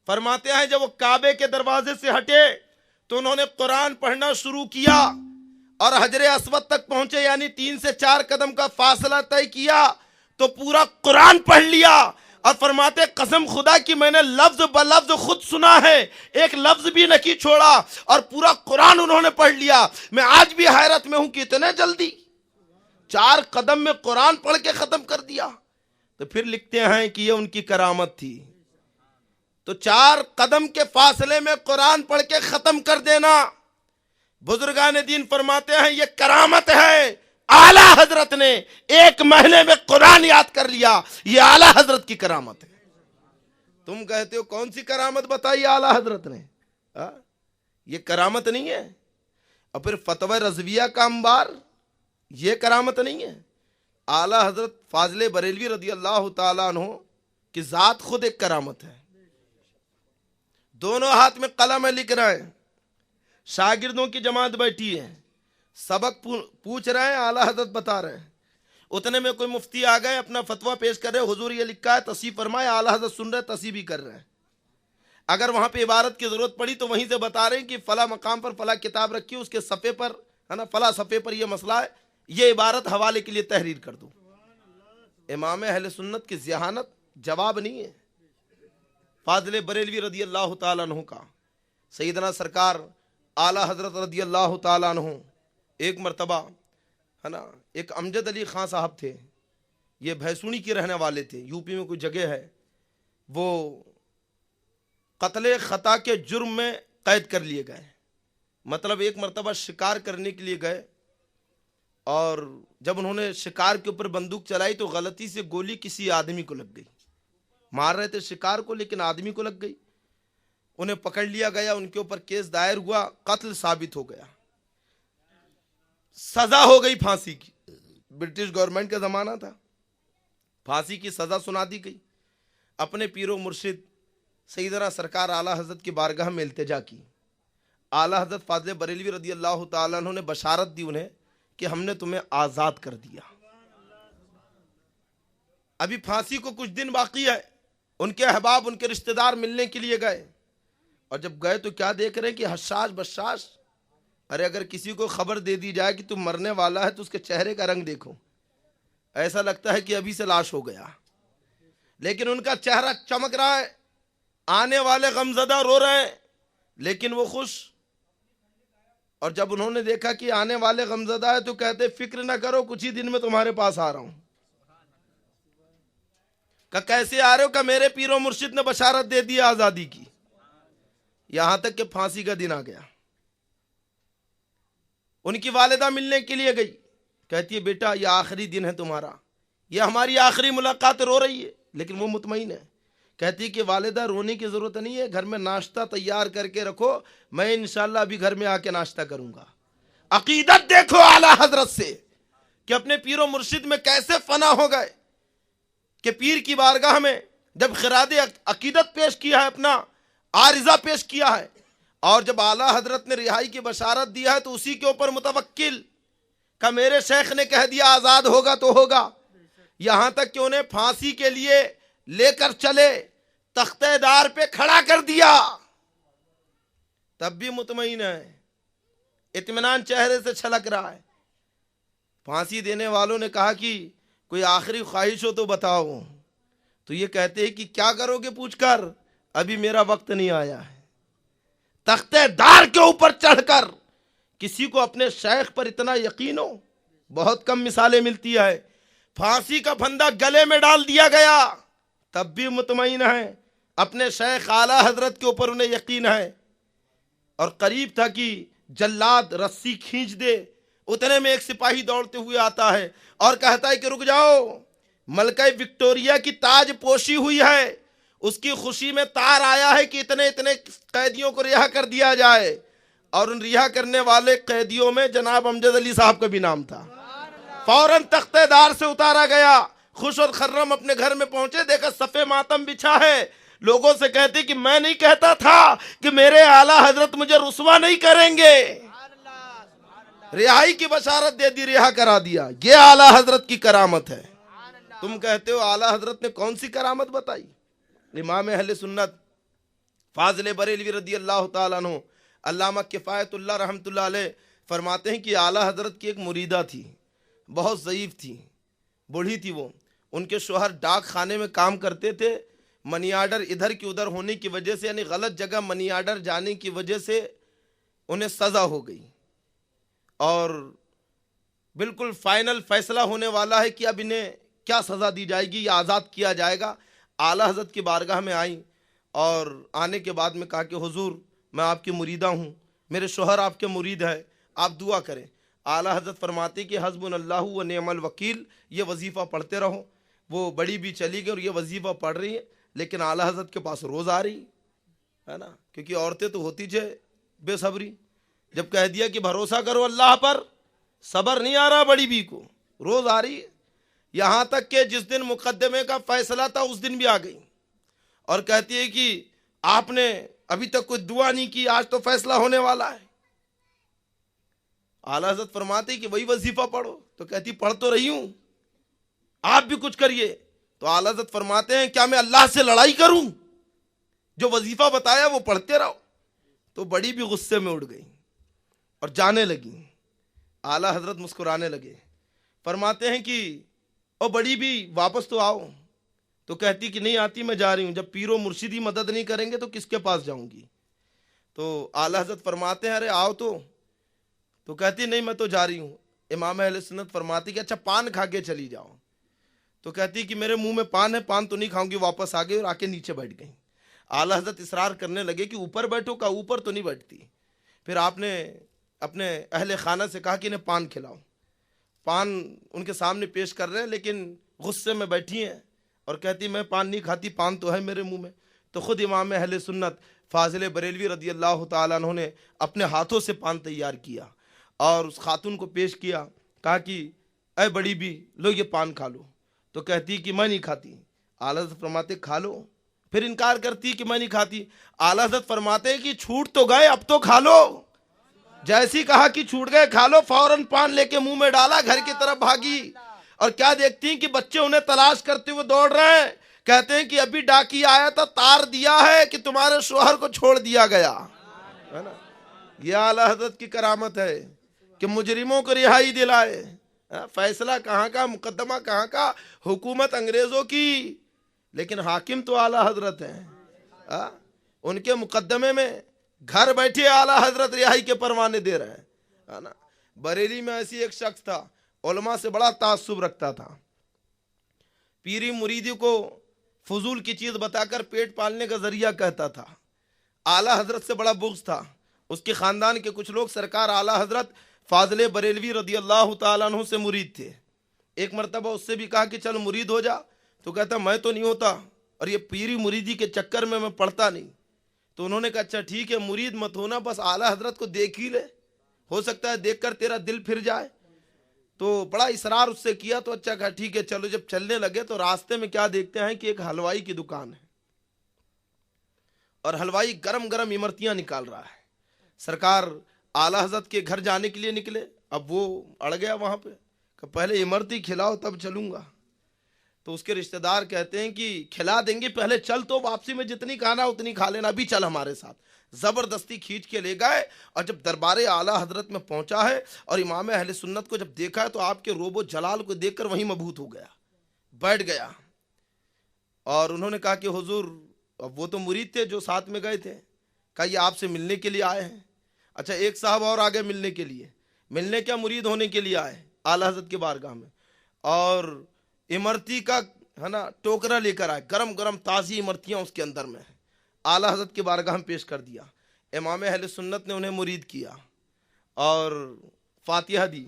فرماتے ہیں جب وہ کعبے کے دروازے سے ہٹے تو انہوں نے قرآن پڑھنا شروع کیا اور حجر اسود تک پہنچے, یعنی 3 سے 4 قدم کا فاصلہ طے کیا تو پورا قرآن پڑھ لیا. اور فرماتے قسم خدا کی میں نے لفظ بلفظ خود سنا ہے, ایک لفظ بھی نہ چھوڑا, اور پورا قرآن انہوں نے پڑھ لیا. میں آج بھی حیرت میں ہوں کہ اتنے جلدی 4 قدم میں قرآن پڑھ کے ختم کر دیا. تو پھر لکھتے ہیں کہ یہ ان کی کرامت تھی. تو 4 قدم کے فاصلے میں قرآن پڑھ کے ختم کر دینا, بزرگان دین فرماتے ہیں یہ کرامت ہے. اعلیٰ حضرت نے 1 مہینے میں قرآن یاد کر لیا, یہ اعلیٰ حضرت کی کرامت ہے. تم کہتے ہو کون سی کرامت بتائی اعلیٰ حضرت نے, یہ کرامت نہیں ہے. اور پھر فتوی رضویہ کا انبار, یہ کرامت نہیں ہے. اعلیٰ حضرت فاضل بریلوی رضی اللہ تعالیٰ عنہ کی ذات خود ایک کرامت ہے. دونوں ہاتھ میں قلم ہے, لکھ رہے ہیں, شاگردوں کی جماعت بیٹھی ہے, سبق پوچھ رہے ہیں, اعلیٰ حضرت بتا رہے ہیں. اتنے میں کوئی مفتی آ گئے, اپنا فتویٰ پیش کر رہے, حضور یہ لکھا ہے تصحیح فرمائے. اعلیٰ حضرت سن رہے, تصحیح بھی کر رہے ہیں. اگر وہاں پہ عبارت کی ضرورت پڑی تو وہیں سے بتا رہے ہیں کہ فلاں مقام پر فلاں کتاب رکھی, اس کے صفحے پر, ہے نا, فلاں صفحے پر یہ مسئلہ ہے, یہ عبارت حوالے کے لیے تحریر کر دو. امام اہل سنت کی ذہانت جواب نہیں ہے. فاضل بریلوی رضی اللہ تعالیٰ عنہ کا سیدنا سرکار اعلیٰ حضرت رضی اللہ تعالیٰ عنہ ایک مرتبہ, ہے نا, ایک امجد علی خان صاحب تھے, یہ بھیسونی کے رہنے والے تھے, یو پی میں کوئی جگہ ہے, وہ قتل خطا کے جرم میں قید کر لیے گئے. مطلب ایک مرتبہ شکار کرنے کے لیے گئے, اور جب انہوں نے شکار کے اوپر بندوق چلائی تو غلطی سے گولی کسی آدمی کو لگ گئی. مار رہے تھے شکار کو لیکن آدمی کو لگ گئی. انہیں پکڑ لیا گیا, ان کے اوپر کیس دائر ہوا, قتل ثابت ہو گیا, سزا ہو گئی پھانسی کی. برٹش گورنمنٹ کا زمانہ تھا, پھانسی کی سزا سنا دی گئی. اپنے پیر و مرشد سیدنا سرکار اعلیٰ حضرت کی بارگاہ میں التجا کی. اعلیٰ حضرت فاضل بریلوی رضی اللہ تعالیٰ عنہ نے بشارت دی انہیں کہ ہم نے تمہیں آزاد کر دیا. ابھی پھانسی کو کچھ دن باقی ہے. ان کے احباب, ان کے رشتہ دار ملنے کے لیے گئے, اور جب گئے تو کیا دیکھ رہے ہیں کہ حشاش بشاش. ارے اگر کسی کو خبر دے دی جائے کہ تم مرنے والا ہے تو اس کے چہرے کا رنگ دیکھو, ایسا لگتا ہے کہ ابھی سے لاش ہو گیا. لیکن ان کا چہرہ چمک رہا ہے, آنے والے غمزدہ رو رہے ہیں لیکن وہ خوش. اور جب انہوں نے دیکھا کہ آنے والے غمزدہ ہے تو کہتے فکر نہ کرو, کچھ ہی دن میں تمہارے پاس آ رہا ہوں. کہ کیسے آ رہے ہو؟ کہ میرے پیر و مرشد نے بشارت دے دی آزادی کی. یہاں تک کہ پھانسی کا دن آ گیا. ان کی والدہ ملنے کے لیے گئی, کہتی ہے بیٹا یہ آخری دن ہے تمہارا, یہ ہماری آخری ملاقات. رو رہی ہے لیکن وہ مطمئن ہے. کہتی ہے کہ والدہ رونے کی ضرورت نہیں ہے, گھر میں ناشتہ تیار کر کے رکھو, میں انشاءاللہ ابھی گھر میں آ کے ناشتہ کروں گا. عقیدت دیکھو اعلیٰ حضرت سے کہ اپنے پیر و مرشد میں کیسے فنا ہو گئے, کہ پیر کی بارگاہ میں جب خراج عقیدت پیش کیا ہے, اپنا عارضہ پیش کیا ہے, اور جب اعلیٰ حضرت نے رہائی کی بشارت دیا ہے تو اسی کے اوپر متوکل کہ میرے شیخ نے کہہ دیا آزاد ہوگا تو ہوگا. یہاں تک کہ انہیں پھانسی کے لیے لے کر چلے, تختہ دار پہ کھڑا کر دیا, تب بھی مطمئن ہے, اطمینان چہرے سے چھلک رہا ہے. پھانسی دینے والوں نے کہا کہ کوئی آخری خواہش ہو تو بتاؤ. تو یہ کہتے ہیں کہ کیا کرو گے پوچھ کر، ابھی میرا وقت نہیں آیا ہے۔ تختے دار کے اوپر چڑھ کر کسی کو اپنے شیخ پر اتنا یقین ہو، بہت کم مثالیں ملتی ہے۔ پھانسی کا پھندا گلے میں ڈال دیا گیا تب بھی مطمئن ہے، اپنے شیخ اعلیٰ حضرت کے اوپر انہیں یقین ہے، اور قریب تھا کہ جلاد رسی کھینچ دے، اتنے میں ایک سپاہی دوڑتے ہوئے آتا ہے اور کہتا ہے کہ رک جاؤ، ملکہ وکٹوریا کی تاج پوشی ہوئی ہے، اس کی خوشی میں تار آیا ہے کہ اتنے قیدیوں کو رہا کر دیا جائے، اور ان رہا کرنے والے قیدیوں میں جناب امجد علی صاحب کا بھی نام تھا۔ فوراً تختے دار سے اتارا گیا، خوش اور خرم اپنے گھر میں پہنچے، دیکھا صفے ماتم بچھا ہے، لوگوں سے کہتے کہ میں نہیں کہتا تھا کہ میرے اعلیٰ حضرت مجھے رسوا نہیں کریں گے، رہائی کی بشارت دے دی، رہا کرا دیا۔ یہ اعلیٰ حضرت کی کرامت ہے۔ تم کہتے ہو اعلیٰ حضرت نے کون سی کرامت بتائی؟ امام اہل سنت فاضل بریلوی رضی اللہ تعالیٰ عنہ، علامہ کفایت اللہ رحمۃ اللہ علیہ فرماتے ہیں کہ اعلیٰ حضرت کی ایک مریدہ تھی، بہت ضعیف تھی، بوڑھی تھی وہ، ان کے شوہر ڈاک خانے میں کام کرتے تھے، منی آرڈر ادھر کی ادھر ہونے کی وجہ سے، یعنی غلط جگہ منی آرڈر جانے کی وجہ سے انہیں سزا ہو گئی، اور بالکل فائنل فیصلہ ہونے والا ہے کہ اب انہیں کیا سزا دی جائے گی یا آزاد کیا جائے گا۔ اعلیٰ حضرت کی بارگاہ میں آئیں اور آنے کے بعد میں کہا کہ حضور میں آپ کی مریدہ ہوں، میرے شوہر آپ کے مرید ہے، آپ دعا کریں۔ اعلیٰ حضرت فرماتے کہ حسبنا اللہ و نعم الوکیل، یہ وظیفہ پڑھتے رہو۔ وہ بڑی بھی چلی گئی اور یہ وظیفہ پڑھ رہی ہے، لیکن اعلیٰ حضرت کے پاس روز آ رہی ہے نا، کیونکہ عورتیں تو ہوتی تھے بے صبری، جب کہہ دیا کہ بھروسہ کرو اللہ پر، صبر نہیں آ رہا بڑی بی کو، روز آ رہی ہے، یہاں تک کہ جس دن مقدمے کا فیصلہ تھا اس دن بھی آ گئی اور کہتی ہے کہ آپ نے ابھی تک کوئی دعا نہیں کی، آج تو فیصلہ ہونے والا ہے۔ اعلیٰ حضرت فرماتے کہ وہی وظیفہ پڑھو، تو کہتی پڑھ تو رہی ہوں، آپ بھی کچھ کریے۔ تو اعلیٰ حضرت فرماتے ہیں کیا میں اللہ سے لڑائی کروں؟ جو وظیفہ بتایا وہ پڑھتے رہو۔ تو بڑی بھی غصے میں اڑ گئی اور جانے لگی۔ اعلیٰ حضرت مسکرانے لگے، فرماتے ہیں کہ او بڑی بھی واپس تو آؤ۔ تو کہتی کہ نہیں آتی، میں جا رہی ہوں، جب پیر و مرشدی مدد نہیں کریں گے تو کس کے پاس جاؤں گی؟ تو اعلیٰ حضرت فرماتے ہیں ارے آؤ تو کہتی نہیں میں تو جا رہی ہوں۔ امام اہل سنت فرماتی کہ اچھا پان کھا کے چلی جاؤ۔ تو کہتی کہ میرے منہ میں پان ہے، پان تو نہیں کھاؤں گی، واپس آ گئی اور آ کے نیچے بیٹھ گئی۔ اعلیٰ حضرت اصرار کرنے لگے کہ اوپر بیٹھو، کا اوپر تو نہیں بیٹھتی۔ پھر آپ نے اپنے اہل خانہ سے کہا کہ انہیں پان کھلاؤ۔ پان ان کے سامنے پیش کر رہے ہیں لیکن غصے میں بیٹھی ہیں اور کہتی میں پان نہیں کھاتی، پان تو ہے میرے منہ میں۔ تو خود امام اہل سنت فاضل بریلوی رضی اللہ تعالیٰ عنہ نے اپنے ہاتھوں سے پان تیار کیا اور اس خاتون کو پیش کیا، کہا کہ اے بڑی بھی لو یہ پان کھا لو۔ تو کہتی کہ میں نہیں کھاتی۔ اعلیٰ حضرت فرماتے کھا لو، پھر انکار کرتی کہ میں نہیں کھاتی۔ اعلیٰ حضرت فرماتے ہیں کہ چھوٹ تو گئے، اب تو کھا لو۔ جیسی کہا کہ چھوٹ گئے کھا لو، فوراً پان لے کے منہ میں ڈالا، گھر کی طرف بھاگی، اور کیا دیکھتی ہیں کہ بچے انہیں تلاش کرتے ہوئے دوڑ رہے ہیں، کہتے ہیں کہ ابھی ڈاکی آیا تھا، تار دیا ہے کہ تمہارے شوہر کو چھوڑ دیا گیا ہے نا۔ یہ اعلیٰ حضرت کی کرامت ہے کہ مجرموں کو رہائی دلائے۔ فیصلہ کہاں کا، مقدمہ کہاں کا، حکومت انگریزوں کی، لیکن حاکم تو اعلیٰ حضرت ہیں۔ ان کے مقدمے میں گھر بیٹھے اعلیٰ حضرت رہائی کے پروانے دے رہے ہیں نا۔ بریلی میں ایسی ایک شخص تھا، علماء سے بڑا تعصب رکھتا تھا، پیری مریدی کو فضول کی چیز بتا کر پیٹ پالنے کا ذریعہ کہتا تھا، اعلیٰ حضرت سے بڑا بغض تھا۔ اس کے خاندان کے کچھ لوگ سرکار اعلیٰ حضرت فاضل بریلوی رضی اللہ تعالیٰ عنہ سے مرید تھے۔ ایک مرتبہ اس سے بھی کہا کہ چل مرید ہو جا، تو کہتا میں تو نہیں ہوتا، اور یہ پیری مریدی کے چکر میں پڑھتا نہیں۔ تو انہوں نے کہا اچھا ٹھیک ہے مرید مت ہونا، بس اعلیٰ حضرت کو دیکھ ہی لے، ہو سکتا ہے دیکھ کر تیرا دل پھر جائے۔ تو بڑا اصرار اس سے کیا، تو اچھا کہا ٹھیک ہے چلو۔ جب چلنے لگے تو راستے میں کیا دیکھتے ہیں کہ ایک حلوائی کی دکان ہے اور حلوائی گرم گرم امرتیاں نکال رہا ہے۔ سرکار اعلیٰ حضرت کے گھر جانے کے لیے نکلے، اب وہ اڑ گیا وہاں پہ کہ پہلے امرتی کھلاؤ تب چلوں گا۔ تو اس کے رشتہ دار کہتے ہیں کہ کھلا دیں گے، پہلے چل تو واپسی میں جتنی کھانا اتنی کھا لینا، ابھی چل ہمارے ساتھ۔ زبردستی کھینچ کے لے گئے، اور جب دربار اعلیٰ حضرت میں پہنچا ہے اور امام اہل سنت کو جب دیکھا ہے تو آپ کے روب و جلال کو دیکھ کر وہیں مبہوت ہو گیا، بیٹھ گیا اور انہوں نے کہا کہ حضور، اب وہ تو مرید تھے جو ساتھ میں گئے تھے، کہا یہ آپ سے ملنے کے لیے آئے ہیں۔ اچھا ایک صاحب اور آگے ملنے کے لیے، ملنے کیا مرید ہونے کے لیے آئے اعلیٰ حضرت کے بارگاہ میں، اور امرتی کا ہے نا ٹوکرا لے کر آئے، گرم گرم تازی امرتیاں اس کے اندر میں اعلیٰ حضرت کے بارگاہ میں پیش کر دیا۔ امام اہل سنت نے انہیں مرید کیا اور فاتحہ دی۔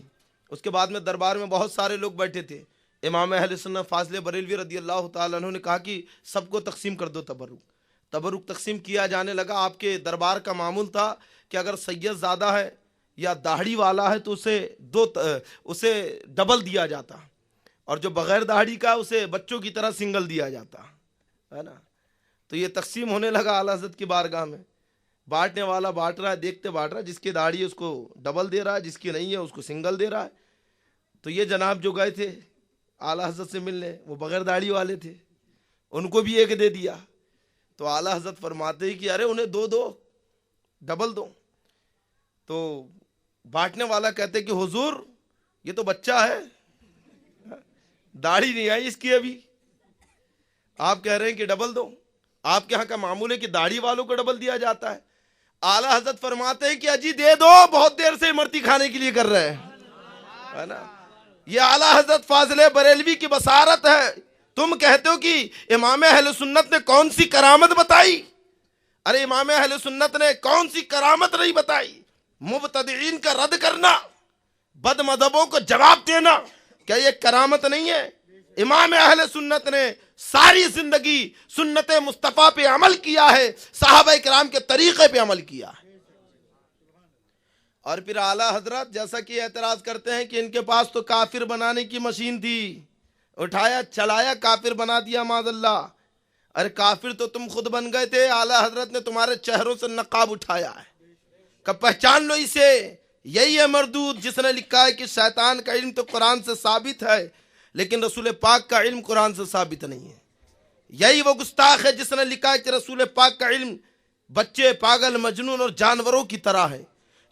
اس کے بعد میں دربار میں بہت سارے لوگ بیٹھے تھے۔ امام اہل سنت فاضل بریلوی رضی اللہ تعالیٰ عنہ نے کہا کہ سب کو تقسیم کر دو تبرک تقسیم کیا جانے لگا۔ آپ کے دربار کا معمول تھا کہ اگر سید زیادہ ہے یا داڑھی والا ہے تو اسے ڈبل دیا جاتا، اور جو بغیر داڑھی کا اسے بچوں کی طرح سنگل دیا جاتا ہے نا۔ تو یہ تقسیم ہونے لگا اعلیٰ حضرت کی بارگاہ میں، بانٹنے والا بانٹ رہا ہے، دیکھتے بانٹ رہا ہے، جس کی داڑھی ہے اس کو ڈبل دے رہا ہے، جس کی نہیں ہے اس کو سنگل دے رہا ہے۔ تو یہ جناب جو گئے تھے اعلیٰ حضرت سے ملنے، وہ بغیر داڑھی والے تھے، ان کو بھی ایک دے دیا۔ تو اعلیٰ حضرت فرماتے ہیں کہ ارے انہیں دو ڈبل دو۔ تو بانٹنے والا کہتے کہ حضور یہ تو بچہ ہے، داڑھی نہیں آئی اس کی ابھی، آپ کہہ رہے ہیں کہ ڈبل دو؟ آپ کے ہاں کا معمول ہے کہ داڑھی والوں کو ڈبل دیا جاتا ہے۔ اعلیٰ حضرت فرماتے ہیں کہ اجی دے دو، بہت دیر سے امرتی کھانے کے لیے کر رہے ہیں، ہے نا۔ یہ اعلیٰ حضرت فاضل بریلوی کی بصارت ہے۔ تم کہتے ہو کہ امام اہل سنت نے کون سی کرامت بتائی؟ ارے امام اہل سنت نے کون سی کرامت نہیں بتائی؟ مبتدعین کا رد کرنا، بد مذہبوں کو جواب دینا، کیا یہ کرامت نہیں ہے؟ امام اہل سنت نے ساری زندگی سنت مصطفیٰ پہ عمل کیا ہے، صحابہ کرام کے طریقے پہ عمل کیا ہے۔ اور پھر اعلیٰ حضرت جیسا کہ اعتراض کرتے ہیں کہ ان کے پاس تو کافر بنانے کی مشین تھی، اٹھایا چلایا کافر بنا دیا معاذ اللہ۔ ارے کافر تو تم خود بن گئے تھے، اعلیٰ حضرت نے تمہارے چہروں سے نقاب اٹھایا ہے کہ پہچان لو اسے، یہی ہے مردود جس نے لکھا ہے کہ شیطان کا علم تو قرآن سے ثابت ہے لیکن رسول پاک کا علم قرآن سے ثابت نہیں ہے۔ یہی وہ گستاخ ہے جس نے لکھا ہے کہ رسول پاک کا علم بچے، پاگل، مجنون اور جانوروں کی طرح ہے۔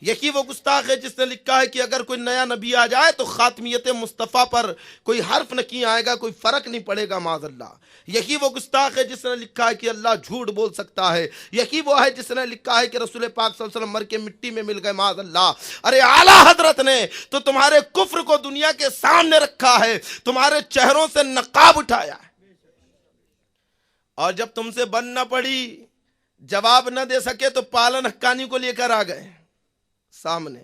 یہی وہ گستاخ ہے جس نے لکھا ہے کہ اگر کوئی نیا نبی آ جائے تو خاتمیت مصطفیٰ پر کوئی حرف نہیں آئے گا، کوئی فرق نہیں پڑے گا معاذ اللہ۔ یہی وہ گستاخ ہے جس نے لکھا ہے کہ اللہ جھوٹ بول سکتا ہے۔ یہی وہ ہے جس نے لکھا ہے کہ رسول پاک صلی اللہ علیہ وسلم مر کے مٹی میں مل گئے معاذ اللہ۔ ارے اعلیٰ حضرت نے تو تمہارے کفر کو دنیا کے سامنے رکھا ہے، تمہارے چہروں سے نقاب اٹھایا ہے، اور جب تم سے بن نہ پڑی، جواب نہ دے سکے تو پالن حقانی کو لے کر آ گئے سامنے۔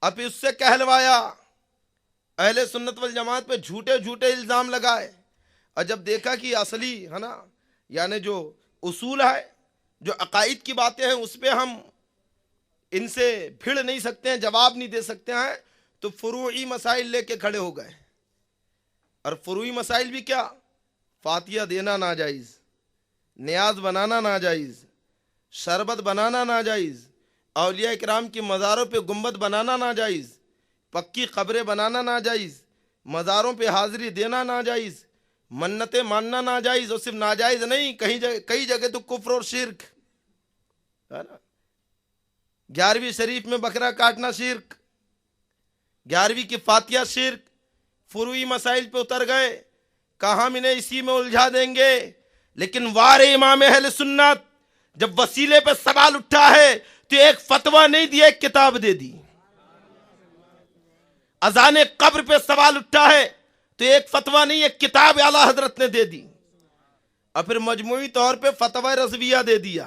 اب اس سے کہلوایا، اہل سنت والجماعت پہ جھوٹے الزام لگائے، اور جب دیکھا کہ اصلی ہے نا یعنی جو اصول ہے، جو عقائد کی باتیں ہیں، اس پہ ہم ان سے بھیڑ نہیں سکتے ہیں، جواب نہیں دے سکتے ہیں، تو فروعی مسائل لے کے کھڑے ہو گئے۔ اور فروعی مسائل بھی کیا؟ فاتحہ دینا ناجائز، نیاز بنانا ناجائز، شربت بنانا ناجائز، اولیاء اکرام کی مزاروں پہ گنبد بنانا ناجائز، پکی قبریں بنانا ناجائز، مزاروں پہ حاضری دینا ناجائز، منتیں ماننا ناجائز، اور صرف ناجائز نہیں، کئی جگہ تو کفر اور شرک ہے نا۔ 11ویں شریف میں بکرا کاٹنا شرک، 11ویں کی فاتحہ شرک۔ فروعی مسائل پہ اتر گئے، کہا ہم انہیں اسی میں الجھا دیں گے، لیکن وار امام اہل سنت جب وسیلے پہ سوال اٹھا ہے تو ایک فتویٰ نہیں دیا، ایک کتاب دے دی۔ اذان قبر پہ سوال اٹھا ہے تو ایک فتویٰ نہیں، ایک کتاب اعلیٰ حضرت نے دے دی، اور پھر مجموعی طور پہ فتویٰ رضویہ دے دیا۔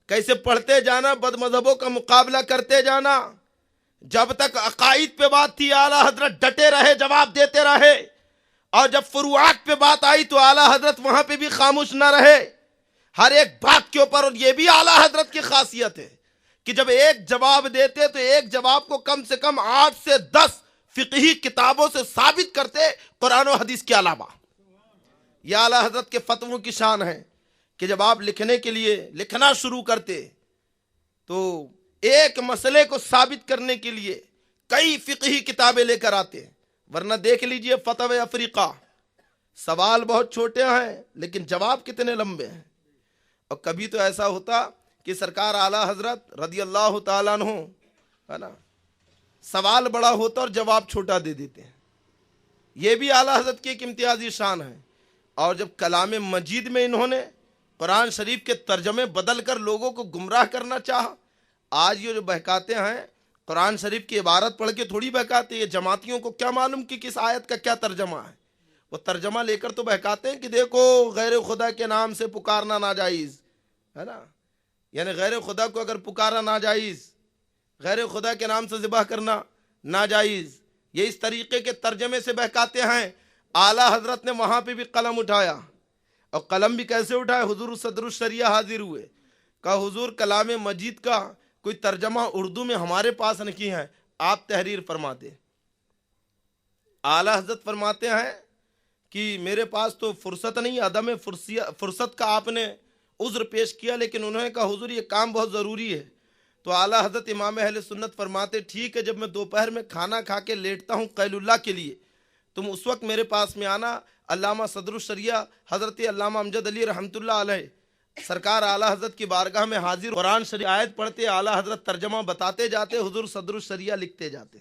کیسے پڑھتے جانا، بد مذہبوں کا مقابلہ کرتے جانا۔ جب تک عقائد پہ بات تھی اعلیٰ حضرت ڈٹے رہے، جواب دیتے رہے، اور جب فروعات پہ بات آئی تو اعلیٰ حضرت وہاں پہ بھی خاموش نہ رہے، ہر ایک بات کے اوپر۔ اور یہ بھی اعلیٰ حضرت کی خاصیت ہے کہ جب ایک جواب دیتے تو ایک جواب کو کم سے کم 8 سے 10 فقہی کتابوں سے ثابت کرتے، قرآن و حدیث کے علاوہ۔ یہ اعلیٰ حضرت کے فتووں کی شان ہے کہ جب آپ لکھنے کے لیے لکھنا شروع کرتے تو ایک مسئلے کو ثابت کرنے کے لیے کئی فقہی کتابیں لے کر آتے، ورنہ دیکھ لیجئے فتوی افریقہ، سوال بہت چھوٹے ہیں لیکن جواب کتنے لمبے ہیں۔ اور کبھی تو ایسا ہوتا کہ سرکار اعلیٰ حضرت رضی اللہ تعالیٰ عنہ ہے نا سوال بڑا ہوتا اور جواب چھوٹا دے دیتے ہیں۔ یہ بھی اعلیٰ حضرت کی ایک امتیازی شان ہے۔ اور جب کلام مجید میں انہوں نے قرآن شریف کے ترجمے بدل کر لوگوں کو گمراہ کرنا چاہا. آج یہ جو بہکاتے ہیں قرآن شریف کی عبارت پڑھ کے تھوڑی بہکاتے. یہ جماعتیوں کو کیا معلوم کہ کس آیت کا کیا ترجمہ ہے. وہ ترجمہ لے کر تو بہکاتے ہیں کہ دیکھو غیر خدا کے نام سے پکارنا ناجائز ہے نا. یعنی غیر خدا کو اگر پکارنا ناجائز، غیر خدا کے نام سے ذبح کرنا ناجائز. یہ اس طریقے کے ترجمے سے بہکاتے ہیں. اعلیٰ حضرت نے وہاں پہ بھی قلم اٹھایا، اور قلم بھی کیسے اٹھایا؟ حضور صدر الشریعہ حاضر ہوئے، کہا حضور کلام مجید کا کوئی ترجمہ اردو میں ہمارے پاس نہیں ہے، آپ تحریر فرماتے. اعلیٰ حضرت فرماتے ہیں کہ میرے پاس تو فرصت نہیں، عدم فرصت کا آپ نے عذر پیش کیا، لیکن انہوں نے کہا حضور یہ کام بہت ضروری ہے. تو اعلیٰ حضرت امام اہل سنت فرماتے ٹھیک ہے، جب میں دوپہر میں کھانا کھا کے لیٹتا ہوں قیل اللہ کے لیے، تم اس وقت میرے پاس میں آنا. علامہ صدر الشریعہ حضرت علامہ امجد علی رحمۃ اللہ علیہ سرکار اعلیٰ حضرت کی بارگاہ میں حاضر، قرآن شریف آیت پڑھتے، اعلیٰ حضرت ترجمہ بتاتے جاتے، حضور صدر الشریعہ لکھتے جاتے.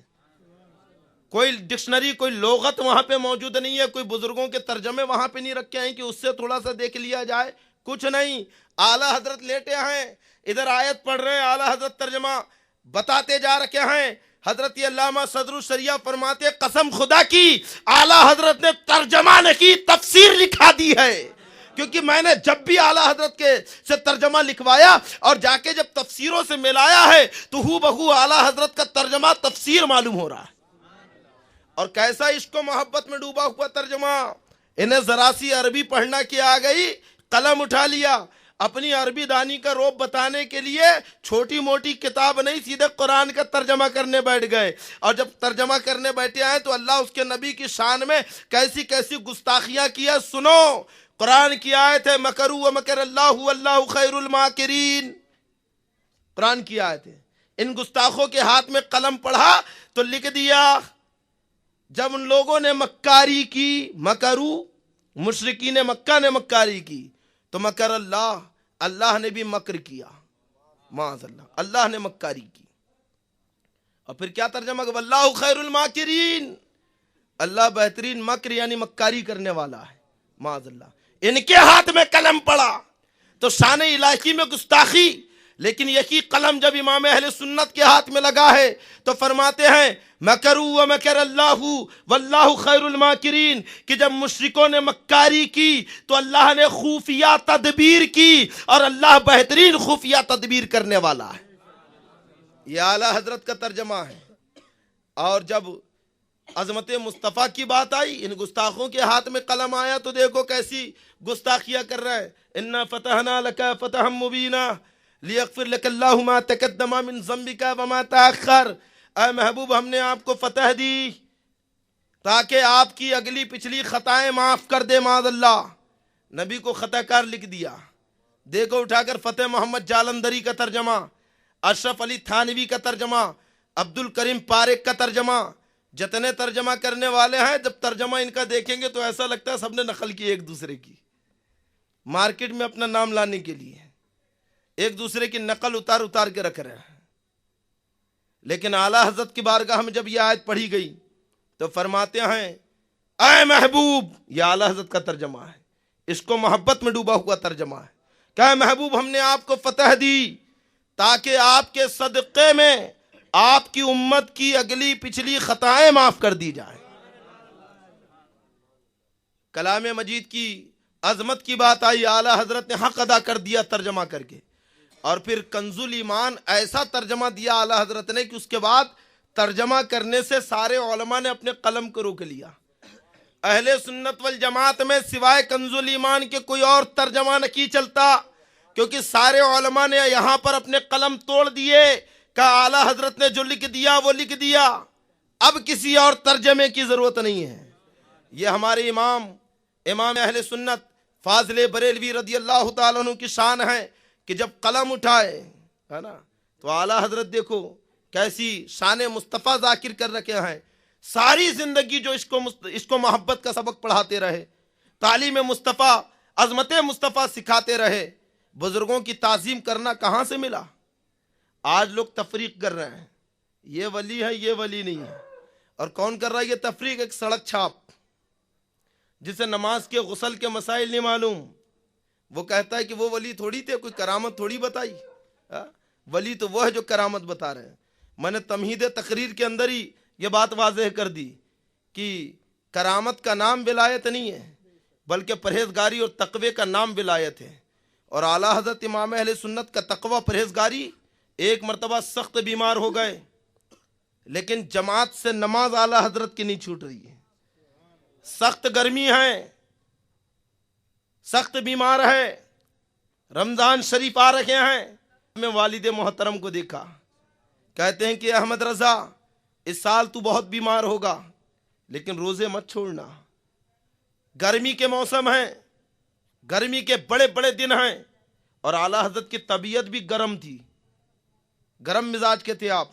کوئی ڈکشنری، کوئی لغت وہاں پہ موجود نہیں ہے، کوئی بزرگوں کے ترجمے وہاں پہ نہیں رکھے ہیں کہ اس سے تھوڑا سا دیکھ لیا جائے، کچھ نہیں. اعلیٰ حضرت لیٹے ہیں، ادھر آیت پڑھ رہے ہیں، اعلیٰ حضرت ترجمہ بتاتے جا رکھے ہیں. حضرت علامہ صدر الشریعہ فرماتے قسم خدا کی اعلیٰ حضرت نے ترجمہ نہیں تفسیر لکھا دی ہے، کیونکہ میں نے جب بھی اعلیٰ حضرت کے سے ترجمہ لکھوایا اور جا کے جب تفسیروں سے ملایا ہے تو ہو بہو اعلیٰ حضرت کا ترجمہ تفسیر معلوم ہو رہا ہے. اور کیسا عشق و محبت میں ڈوبا ہوا ترجمہ. انہیں ذرا سی عربی پڑھنا کی آ گئی، قلم اٹھا لیا، اپنی عربی دانی کا روب بتانے کے لیے چھوٹی موٹی کتاب نہیں، سیدھے قرآن کا ترجمہ کرنے بیٹھ گئے. اور جب ترجمہ کرنے بیٹھے آئے تو اللہ اس کے نبی کی شان میں کیسی کیسی گستاخیاں کیا. سنو، قرآن کی آیت ہے مکروا ومکر اللہ واللہ خیر الماکرین، قرآن کی آیت ہے. ان گستاخوں کے ہاتھ میں قلم پڑھا تو لکھ دیا، جب ان لوگوں نے مکاری کی، مکرو مشرکین مکہ نے مکاری کی، تو مکر اللہ، اللہ نے بھی مکر کیا، معاذ اللہ، اللہ نے مکاری کی. اور پھر کیا ترجمہ کہ واللہ خیر الماکرین، اللہ بہترین مکر یعنی مکاری کرنے والا ہے، معاذ اللہ. ان کے ہاتھ میں قلم پڑا تو شان الہی میں گستاخی. لیکن یہی قلم جب امام اہل سنت کے ہاتھ میں لگا ہے تو فرماتے ہیں مکروا ومکر اللہ واللہ خیر الماکرین، کہ جب مشرکوں نے مکاری کی تو اللہ نے خفیہ تدبیر کی، اور اللہ بہترین خفیہ تدبیر کرنے والا ہے. یہ اعلیٰ حضرت کا ترجمہ ہے. اور جب عظمت مصطفیٰ کی بات آئی، ان گستاخوں کے ہاتھ میں قلم آیا تو دیکھو کیسی گستاخیاں کر رہے ہیں. انا فتحنا لک فتحا مبینا لیغفر لک اللہ ما تقدم من ذنبک وما تاخر. اے محبوب ہم نے آپ کو فتح دی تاکہ آپ کی اگلی پچھلی خطائیں معاف کر دے. معاذ اللہ، نبی کو خطا کار لکھ دیا. دیکھو اٹھا کر فتح محمد جالندری کا ترجمہ، اشرف علی تھانوی کا ترجمہ، عبد الکریم پارک کا ترجمہ. جتنے ترجمہ کرنے والے ہیں جب ترجمہ ان کا دیکھیں گے تو ایسا لگتا ہے سب نے نقل کی ایک دوسرے کی، مارکیٹ میں اپنا نام لانے کے لیے ایک دوسرے کی نقل اتار اتار کے رکھ رہے ہیں. لیکن اعلیٰ حضرت کی بارگاہ میں جب یہ آیت پڑھی گئی تو فرماتے ہیں اے محبوب، یہ اعلیٰ حضرت کا ترجمہ ہے، اس کو محبت میں ڈوبا ہوا ترجمہ ہے، کہ اے محبوب ہم نے آپ کو فتح دی تاکہ آپ کے صدقے میں آپ کی امت کی اگلی پچھلی خطائیں معاف کر دی جائیں. کلام مجید کی عظمت کی بات آئی، اعلیٰ حضرت نے حق ادا کر دیا ترجمہ کر کے. اور پھر کنز الایمان ایسا ترجمہ دیا اعلیٰ حضرت نے کہ اس کے بعد ترجمہ کرنے سے سارے علماء نے اپنے قلم کو روک لیا. اہل سنت والجماعت میں سوائے کنز الایمان کے کوئی اور ترجمہ نہیں چلتا، کیونکہ سارے علماء نے یہاں پر اپنے قلم توڑ دیے کہ اعلیٰ حضرت نے جو لکھ دیا وہ لکھ دیا، اب کسی اور ترجمے کی ضرورت نہیں ہے. یہ ہمارے امام اہل سنت فاضل بریلوی رضی اللہ تعالیٰ عنہ کی شان ہے کہ جب قلم اٹھائے ہے نا تو اعلیٰ حضرت دیکھو کیسی شان مصطفیٰ ذاکر کر رکھے ہیں. ساری زندگی جو عشق و محبت کا سبق پڑھاتے رہے، تعلیم مصطفیٰ، عظمت مصطفیٰ سکھاتے رہے. بزرگوں کی تعظیم کرنا کہاں سے ملا؟ آج لوگ تفریق کر رہے ہیں، یہ ولی ہے یہ ولی نہیں ہے. اور کون کر رہا ہے یہ تفریق؟ ایک سڑک چھاپ جسے نماز کے غسل کے مسائل نہیں معلوم، وہ کہتا ہے کہ وہ ولی تھوڑی تھے، کوئی کرامت تھوڑی بتائی. ولی تو وہ ہے جو کرامت بتا رہے ہیں. میں نے تمہید تقریر کے اندر ہی یہ بات واضح کر دی کہ کرامت کا نام ولایت نہیں ہے، بلکہ پرہیزگاری اور تقوی کا نام ولایت ہے. اور اعلیٰ حضرت امام اہل سنت کا تقوی پرہیزگاری، ایک مرتبہ سخت بیمار ہو گئے لیکن جماعت سے نماز اعلیٰ حضرت کی نہیں چھوٹ رہی ہے. سخت گرمی ہے، سخت بیمار ہے، رمضان شریف آ رہے ہیں. میں والد محترم کو دیکھا، کہتے ہیں کہ احمد رضا اس سال تو بہت بیمار ہوگا لیکن روزے مت چھوڑنا. گرمی کے موسم ہیں، گرمی کے بڑے بڑے دن ہیں، اور اعلیٰ حضرت کی طبیعت بھی گرم تھی، گرم مزاج کے تھے آپ.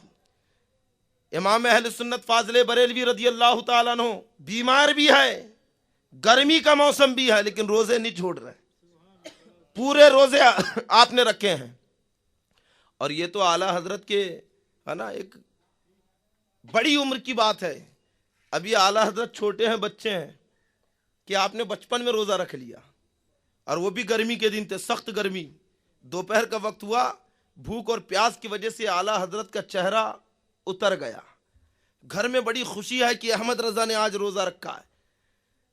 امام اہل سنت فاضل بریلوی رضی اللہ تعالیٰ عنہ بیمار بھی ہے، گرمی کا موسم بھی ہے، لیکن روزے نہیں چھوڑ رہے، پورے روزے آپ نے رکھے ہیں. اور یہ تو اعلیٰ حضرت کے ہے نا ایک بڑی عمر کی بات ہے. ابھی اعلیٰ حضرت چھوٹے ہیں، بچے ہیں، کہ آپ نے بچپن میں روزہ رکھ لیا، اور وہ بھی گرمی کے دن تھے، سخت گرمی. دوپہر کا وقت ہوا، بھوک اور پیاس کی وجہ سے اعلیٰ حضرت کا چہرہ اتر گیا. گھر میں بڑی خوشی ہے کہ احمد رضا نے آج روزہ رکھا ہے.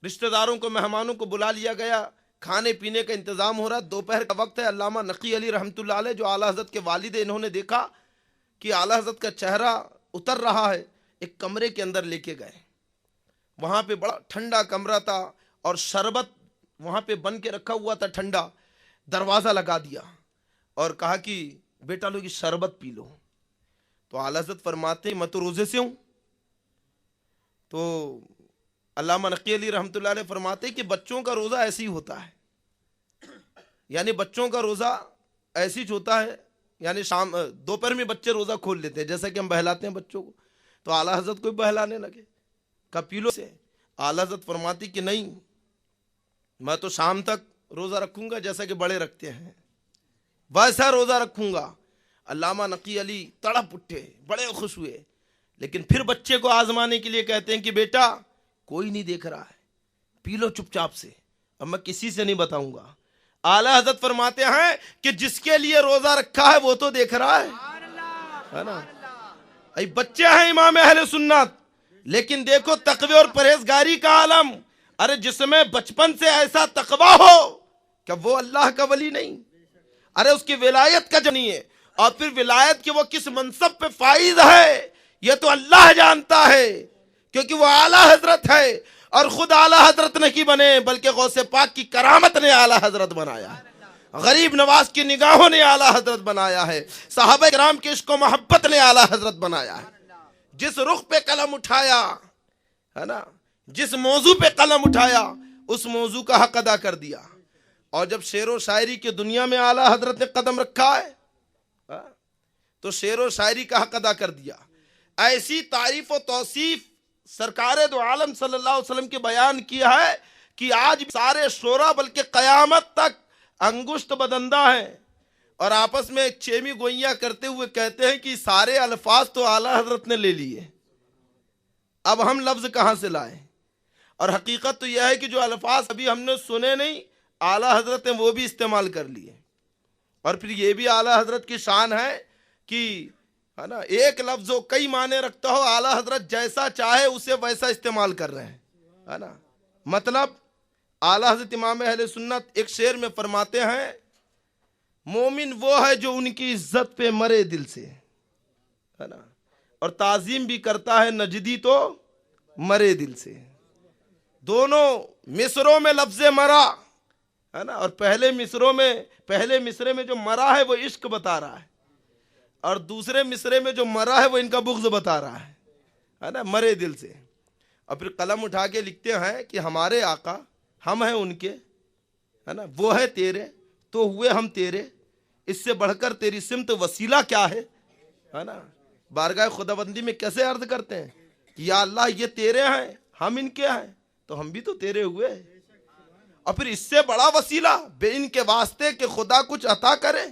رشتہ داروں کو، مہمانوں کو بلا لیا گیا، کھانے پینے کا انتظام ہو رہا. دوپہر کا وقت ہے. علامہ نقی علی رحمۃ اللہ علیہ جو اعلیٰ حضرت کے والد، انہوں نے دیکھا کہ اعلیٰ حضرت کا چہرہ اتر رہا ہے. ایک کمرے کے اندر لے کے گئے. وہاں پہ بڑا ٹھنڈا کمرہ تھا اور شربت وہاں پہ بن کے رکھا ہوا تھا ٹھنڈا. دروازہ لگا دیا اور کہا کہ بیٹا لوگ شربت پی لو. تو اعلیٰ حضرت فرماتے ہیں میں تو روزے سے ہوں. تو علامہ نقی علی رحمۃ اللہ علیہ فرماتے ہیں کہ بچوں کا روزہ ایسے ہی ہوتا ہے، یعنی بچوں کا روزہ ایسی ہوتا ہے، یعنی شام دوپہر میں بچے روزہ کھول لیتے ہیں جیسا کہ ہم بہلاتے ہیں بچوں کو. تو اعلیٰ حضرت کو بھی بہلانے لگے، کپیلوں سے. اعلیٰ حضرت فرماتی کہ نہیں، میں تو شام تک روزہ رکھوں گا جیسا کہ بڑے رکھتے ہیں، ویسا روزہ رکھوں گا. علامہ نقی علی تڑپ اٹھے، بڑے خوش ہوئے. لیکن پھر بچے کو آزمانے کے لیے کہتے ہیں کہ بیٹا کوئی نہیں دیکھ رہا ہے، پی لو چپ چاپ سے، اب میں کسی سے نہیں بتاؤں گا. اعلیٰ حضرت فرماتے ہیں کہ جس کے لیے روزہ رکھا ہے وہ تو دیکھ رہا ہے نا. بچے ہیں امام اہل سنت، لیکن دیکھو تقوی اور پرہیزگاری کا عالم. ارے جس میں بچپن سے ایسا تقوی ہو کہ وہ اللہ کا ولی نہیں، ارے اس کی ولایت کا جو نہیں ہے. اور پھر ولایت کی وہ کس منصب پہ فائز ہے یہ تو اللہ جانتا ہے، کیونکہ وہ اعلیٰ حضرت ہے. اور خود اعلیٰ حضرت نہیں بنے بلکہ غوث پاک کی کرامت نے اعلیٰ حضرت بنایا ہے، غریب نواز کی نگاہوں نے اعلیٰ حضرت بنایا ہے، صحابہ کرام کی عشق و محبت نے اعلیٰ حضرت بنایا ہے. جس رخ پہ قلم اٹھایا ہے نا، جس موضوع پہ قلم اٹھایا اس موضوع کا حق ادا کر دیا. اور جب شعر و شاعری کی دنیا میں اعلیٰ حضرت نے قدم رکھا ہے تو شعر و شاعری کا حق ادا کر دیا. ایسی تعریف و توصیف سرکار دو عالم صلی اللہ علیہ وسلم کے بیان کیا ہے کہ آج سارے شعراء بلکہ قیامت تک انگشت بدندہ ہیں، اور آپس میں ایک چیمی گوئیاں کرتے ہوئے کہتے ہیں کہ سارے الفاظ تو اعلیٰ حضرت نے لے لیے، اب ہم لفظ کہاں سے لائیں. اور حقیقت تو یہ ہے کہ جو الفاظ ابھی ہم نے سنے نہیں، اعلیٰ حضرت نے وہ بھی استعمال کر لیے. اور پھر یہ بھی اعلیٰ حضرت کی شان ہے کہ ہے نا ایک لفظ ہو کئی معنی رکھتا ہو، اعلیٰ حضرت جیسا چاہے اسے ویسا استعمال کر رہے ہیں، ہے نا. مطلب اعلیٰ حضرت امام اہل سنت ایک شعر میں فرماتے ہیں مومن وہ ہے جو ان کی عزت پہ مرے دل سے، ہے نا، اور تعظیم بھی کرتا ہے نجدی تو مرے دل سے. دونوں مصروں میں لفظ مرا ہے نا، اور پہلے مصرے میں جو مرا ہے وہ عشق بتا رہا ہے، اور دوسرے مصرے میں جو مرا ہے وہ ان کا بغض بتا رہا ہے نا، مرے دل سے. اور پھر قلم اٹھا کے لکھتے ہیں کہ ہمارے آقا ہم ہیں ان کے، ہے نا، وہ ہے تیرے تو ہوئے ہم تیرے، اس سے بڑھ کر تیری سمت وسیلہ کیا ہے نا. بارگاہ خداوندی میں کیسے عرض کرتے ہیں کہ یا اللہ یہ تیرے ہیں ہم ان کے ہیں تو ہم بھی تو تیرے ہوئے. اور پھر اس سے بڑا وسیلہ بے ان کے واسطے کہ خدا کچھ عطا کرے،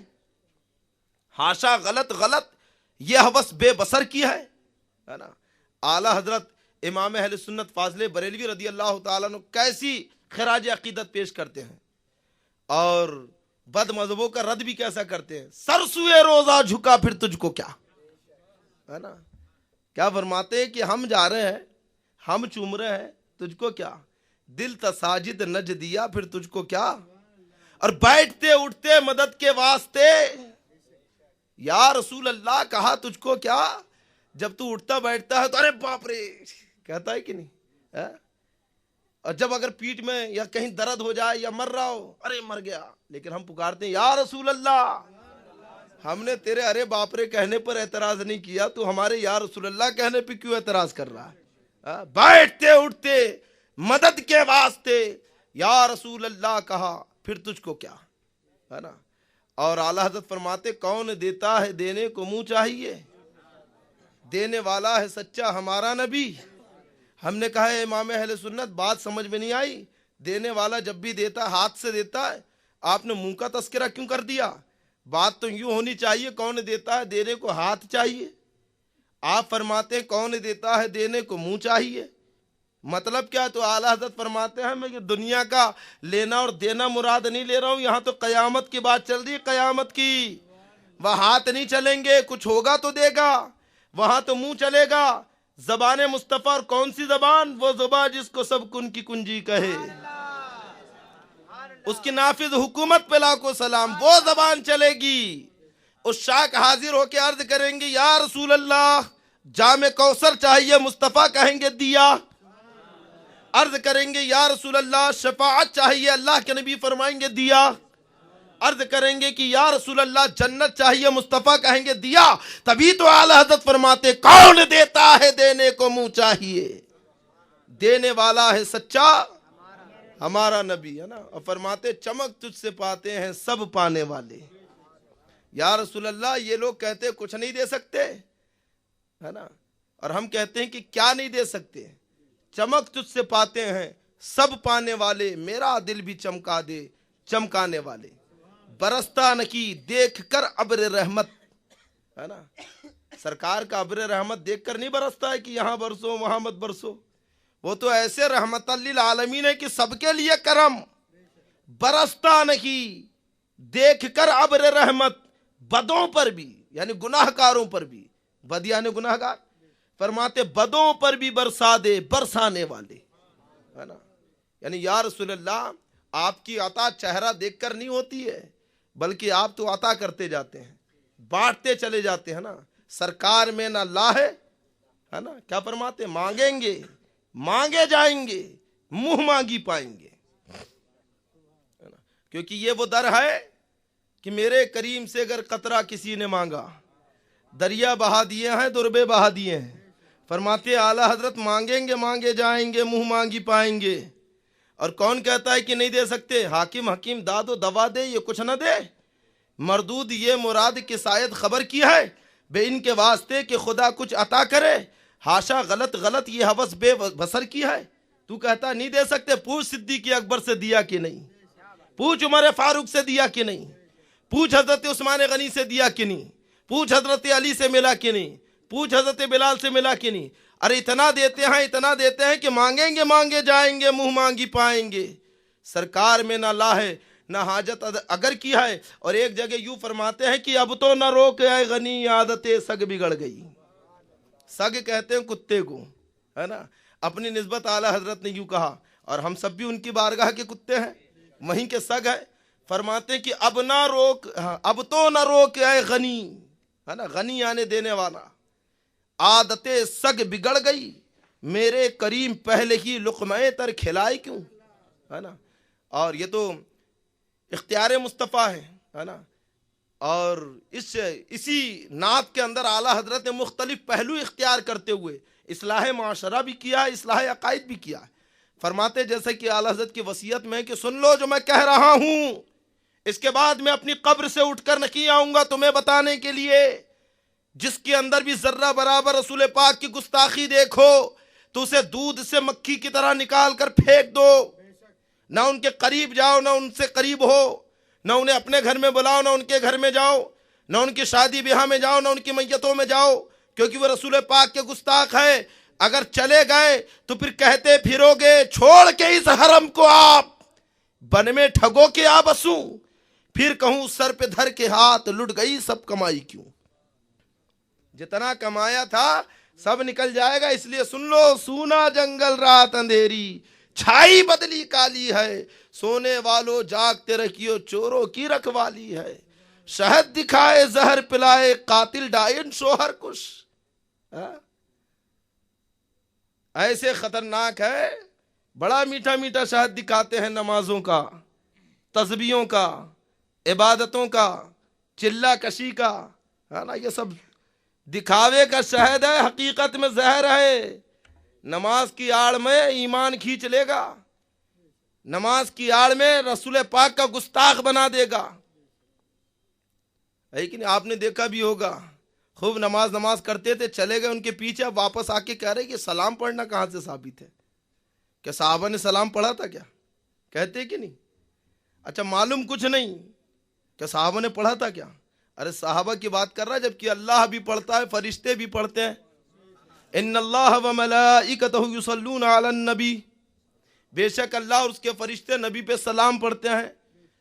ہاشا غلط یہ ہوس بے بسر کی ہے نا. اعلیٰ حضرت امام اہل سنت فاضل بریلوی رضی اللہ تعالیٰ عنہ کیسی خراج عقیدت پیش کرتے ہیں اور بد مذہبوں کا رد بھی کیسا کرتے ہیں. سر سوئے روزہ جھکا پھر تجھ کو کیا, ہے نا. کیا فرماتے ہیں کہ ہم جا رہے ہیں, ہم چوم رہے ہیں, تجھ کو کیا. دل تساجد نج دیا پھر تجھ کو کیا. اور بیٹھتے اٹھتے مدد کے واسطے یا رسول اللہ کہا تجھ کو کیا. جب تو اٹھتا بیٹھتا ہے تو ارے باپ رے کہتا ہے کہ نہیں, اور جب اگر پیٹھ میں یا کہیں درد ہو جائے یا مر رہا ہو ارے مر گیا, لیکن ہم پکارتے ہیں یا رسول اللہ. ہم نے تیرے ارے باپ رے کہنے پر اعتراض نہیں کیا, تو ہمارے یا رسول اللہ کہنے پہ کیوں اعتراض کر رہا ہے. بیٹھتے اٹھتے مدد کے واسطے یا رسول اللہ کہا پھر تجھ کو کیا, ہے نا. اور اعلیٰ حضرت فرماتے کون دیتا ہے دینے کو منہ چاہیے, دینے والا ہے سچا ہمارا نبی. ہم نے کہا ہے امام اہل سنت بات سمجھ میں نہیں آئی, دینے والا جب بھی دیتا ہے ہاتھ سے دیتا ہے, آپ نے منہ کا تذکرہ کیوں کر دیا. بات تو یوں ہونی چاہیے کون دیتا ہے دینے کو ہاتھ چاہیے. آپ فرماتے ہیں کون دیتا ہے دینے کو منہ چاہیے, مطلب کیا. تو اعلیٰ حضرت فرماتے ہیں میں یہ دنیا کا لینا اور دینا مراد نہیں لے رہا ہوں, یہاں تو قیامت کی بات چل رہی ہے, قیامت کی. وہ ہاتھ نہیں چلیں گے, کچھ ہوگا تو دے گا, وہاں تو منہ چلے گا. زبان مصطفیٰ, اور کون سی زبان, وہ زبان جس کو سب کن کی کنجی کہے, اس کی نافذ حکومت پہ لاکھوں سلام, وہ زبان چلے گی. اس شاک حاضر ہو کے عرض کریں گے یا رسول اللہ جام کوثر چاہیے, مصطفیٰ کہیں گے دیا. عرض کریں گے یا رسول اللہ شفاعت چاہیے, اللہ کے نبی فرمائیں گے دیا. عرض کریں گے کہ یا رسول اللہ جنت چاہیے, مصطفیٰ کہیں گے دیا. تبھی تو اعلیٰ حضرت فرماتے کون دیتا ہے دینے کو منہ چاہیے, دینے والا ہے سچا ہمارا نبی, ہے نا. اور فرماتے چمک تجھ سے پاتے ہیں سب پانے والے. یا رسول اللہ یہ لوگ کہتے کچھ نہیں دے سکتے, ہے نا, اور ہم کہتے ہیں کہ کیا نہیں دے سکتے. چمک تجھ سے پاتے ہیں سب پانے والے, میرا دل بھی چمکا دے چمکانے والے. برستا نکی دیکھ کر ابر رحمت, ہے نا. سرکار کا ابر رحمت دیکھ کر نہیں برستا ہے کہ یہاں برسو وہاں مت برسو, وہ تو ایسے رحمت للعالمین ہے کہ سب کے لیے کرم. برستا نکی دیکھ کر ابر رحمت, بدوں پر بھی یعنی گناہ کاروں پر بھی, بد یعنی گناہ گار, فرماتے بدوں پر بھی برسا دے برسانے والے, ہے نا. یعنی یا رسول اللہ آپ کی عطا چہرہ دیکھ کر نہیں ہوتی ہے, بلکہ آپ تو عطا کرتے جاتے ہیں, بانٹتے چلے جاتے ہیں نا. سرکار میں نہ لا ہے نا. کیا فرماتے مانگیں گے مانگے جائیں گے, منہ مانگی پائیں گے, کیونکہ یہ وہ در ہے کہ میرے کریم سے اگر قطرہ کسی نے مانگا, دریا بہا دیے ہیں دربے بہا دیے ہیں. فرماتے اعلیٰ حضرت مانگیں گے مانگے جائیں گے, منہ مانگی پائیں گے. اور کون کہتا ہے کہ نہیں دے سکتے, حاکم حکیم داد و دوا دے یہ کچھ نہ دے. مردود یہ مراد کی شاید خبر کی ہے بے ان کے واسطے کہ خدا کچھ عطا کرے, ہاشا غلط یہ حوث بے بسر کی ہے. تو کہتا نہیں دے سکتے, پوچھ صدیق اکبر سے دیا کہ نہیں, پوچھ عمر فاروق سے دیا کہ نہیں, پوچھ حضرت عثمان غنی سے دیا کہ نہیں, پوچھ حضرت علی سے ملا کہ نہیں, پوچھ حضرت بلال سے ملا کہ نہیں. ارے اتنا دیتے ہیں کہ مانگیں گے مانگے جائیں گے, منہ مانگی پائیں گے. سرکار میں نہ لا ہے نہ حاجت اگر کی ہے. اور ایک جگہ یوں فرماتے ہیں کہ اب تو نہ روک اے غنی عادت سگ بگڑ گئی. سگ کہتے ہیں کتے کو, ہے نا. اپنی نسبت اعلیٰ حضرت نے یوں کہا, اور ہم سب بھی ان کی بارگاہ کے کتے ہیں, وہیں کے سگ ہیں. فرماتے ہیں کہ اب تو نہ روک اے غنی, ہے نا. غنی آنے دینے والا, عادت سگ بگڑ گئی, میرے کریم پہلے ہی لقمہ تر کھلائے کیوں, ہے نا. اور یہ تو اختیار مصطفیٰ ہے نا. اور اسی نعت کے اندر اعلیٰ حضرت نے مختلف پہلو اختیار کرتے ہوئے اصلاح معاشرہ بھی کیا ہے, اصلاح عقائد بھی کیا ہے. فرماتے جیسے کہ اعلیٰ حضرت کی وصیت میں کہ سن لو جو میں کہہ رہا ہوں, اس کے بعد میں اپنی قبر سے اٹھ کر نہیں آؤں گا تمہیں بتانے کے لیے. جس کے اندر بھی ذرہ برابر رسول پاک کی گستاخی دیکھو تو اسے دودھ سے مکھی کی طرح نکال کر پھینک دو. نہ ان کے قریب جاؤ, نہ ان سے قریب ہو, نہ انہیں اپنے گھر میں بلاؤ, نہ ان کے گھر میں جاؤ, نہ ان کی شادی بیاہ میں جاؤ, نہ ان کی میتوں میں جاؤ, کیونکہ وہ رسول پاک کے گستاخ ہے. اگر چلے گئے تو پھر کہتے پھرو گے چھوڑ کے اس حرم کو آپ بن میں ٹھگو کے آ بسوں، پھر کہوں سر پہ دھر کے ہاتھ لٹ گئی سب کمائی کیوں۔ جتنا کمایا تھا سب نکل جائے گا، اس لیے سن لو، سونا جنگل رات اندھیری، چھائی بدلی کالی ہے، سونے والو جاگتے رکھیو چوروں کی رکھوالی ہے، شہد دکھائے زہر پلائے قاتل ڈائن شوہر کش۔ ایسے خطرناک ہے، بڑا میٹھا میٹھا شہد دکھاتے ہیں نمازوں کا، تسبیحوں کا، عبادتوں کا، چلہ کشی کا، ہے نا، یہ سب دکھاوے کا شہد ہے، حقیقت میں زہر ہے۔ نماز کی آڑ میں ایمان کھینچ لے گا، نماز کی آڑ میں رسول پاک کا گستاخ بنا دے گا۔ لیکن آپ نے دیکھا بھی ہوگا، خوب نماز کرتے تھے، چلے گئے ان کے پیچھے، اب واپس آ کے کہہ رہے کہ سلام پڑھنا کہاں سے ثابت ہے؟ کہ صحابہ نے سلام پڑھا تھا کیا؟ کہتے کہ نہیں؟ اچھا معلوم کچھ نہیں کہ صحابہ نے پڑھا تھا کیا؟ ارے صحابہ کی بات کر رہا ہے، جبکہ اللہ بھی پڑھتا ہے، فرشتے بھی پڑھتے ہیں۔ ان اللہ و ملائکتہ یصلون علی النبی، بے شک اللہ اور اس کے فرشتے نبی پہ سلام پڑھتے ہیں۔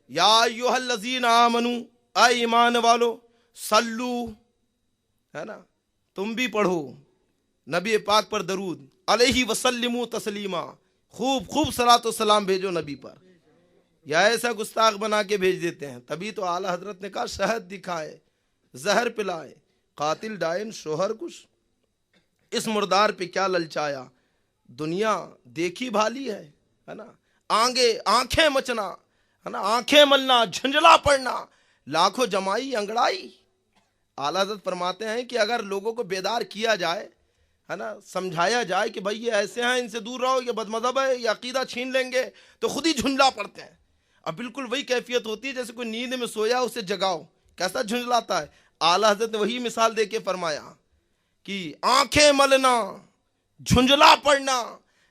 یا ایھا الذین آمنوا، اے ایمان والو، صلو، ہے نا، تم بھی پڑھو نبی پاک پر درود، علیہ وسلموا تسلیما، خوب خوب صلاۃ و سلام بھیجو نبی پر۔ یا ایسا گستاخ بنا کے بھیج دیتے ہیں۔ تبھی تو اعلیٰ حضرت نے کہا شہد دکھائے زہر پلائے قاتل ڈائن شوہر کش، اس مردار پہ کیا للچایا، دنیا دیکھی بھالی ہے نا، آنکھیں مچنا، ہے نا، آنکھیں ملنا، جھنجھلا پڑنا، لاکھوں جمائی انگڑائی۔ اعلیٰ حضرت فرماتے ہیں کہ اگر لوگوں کو بیدار کیا جائے، ہے نا، سمجھایا جائے کہ بھائی یہ ایسے ہیں، ان سے دور رہو، یہ بد مذہب ہے، یہ عقیدہ چھین لیں گے، تو خود ہی جھنجلا پڑتے ہیں۔ اب بالکل وہی کیفیت ہوتی ہے جیسے کوئی نیند میں سویا اسے جگاؤ، کیسا جھنجلاتا ہے۔ اعلیٰ حضرت نے وہی مثال دے کے فرمایا کہ آنکھیں ملنا، جھنجلا پڑنا،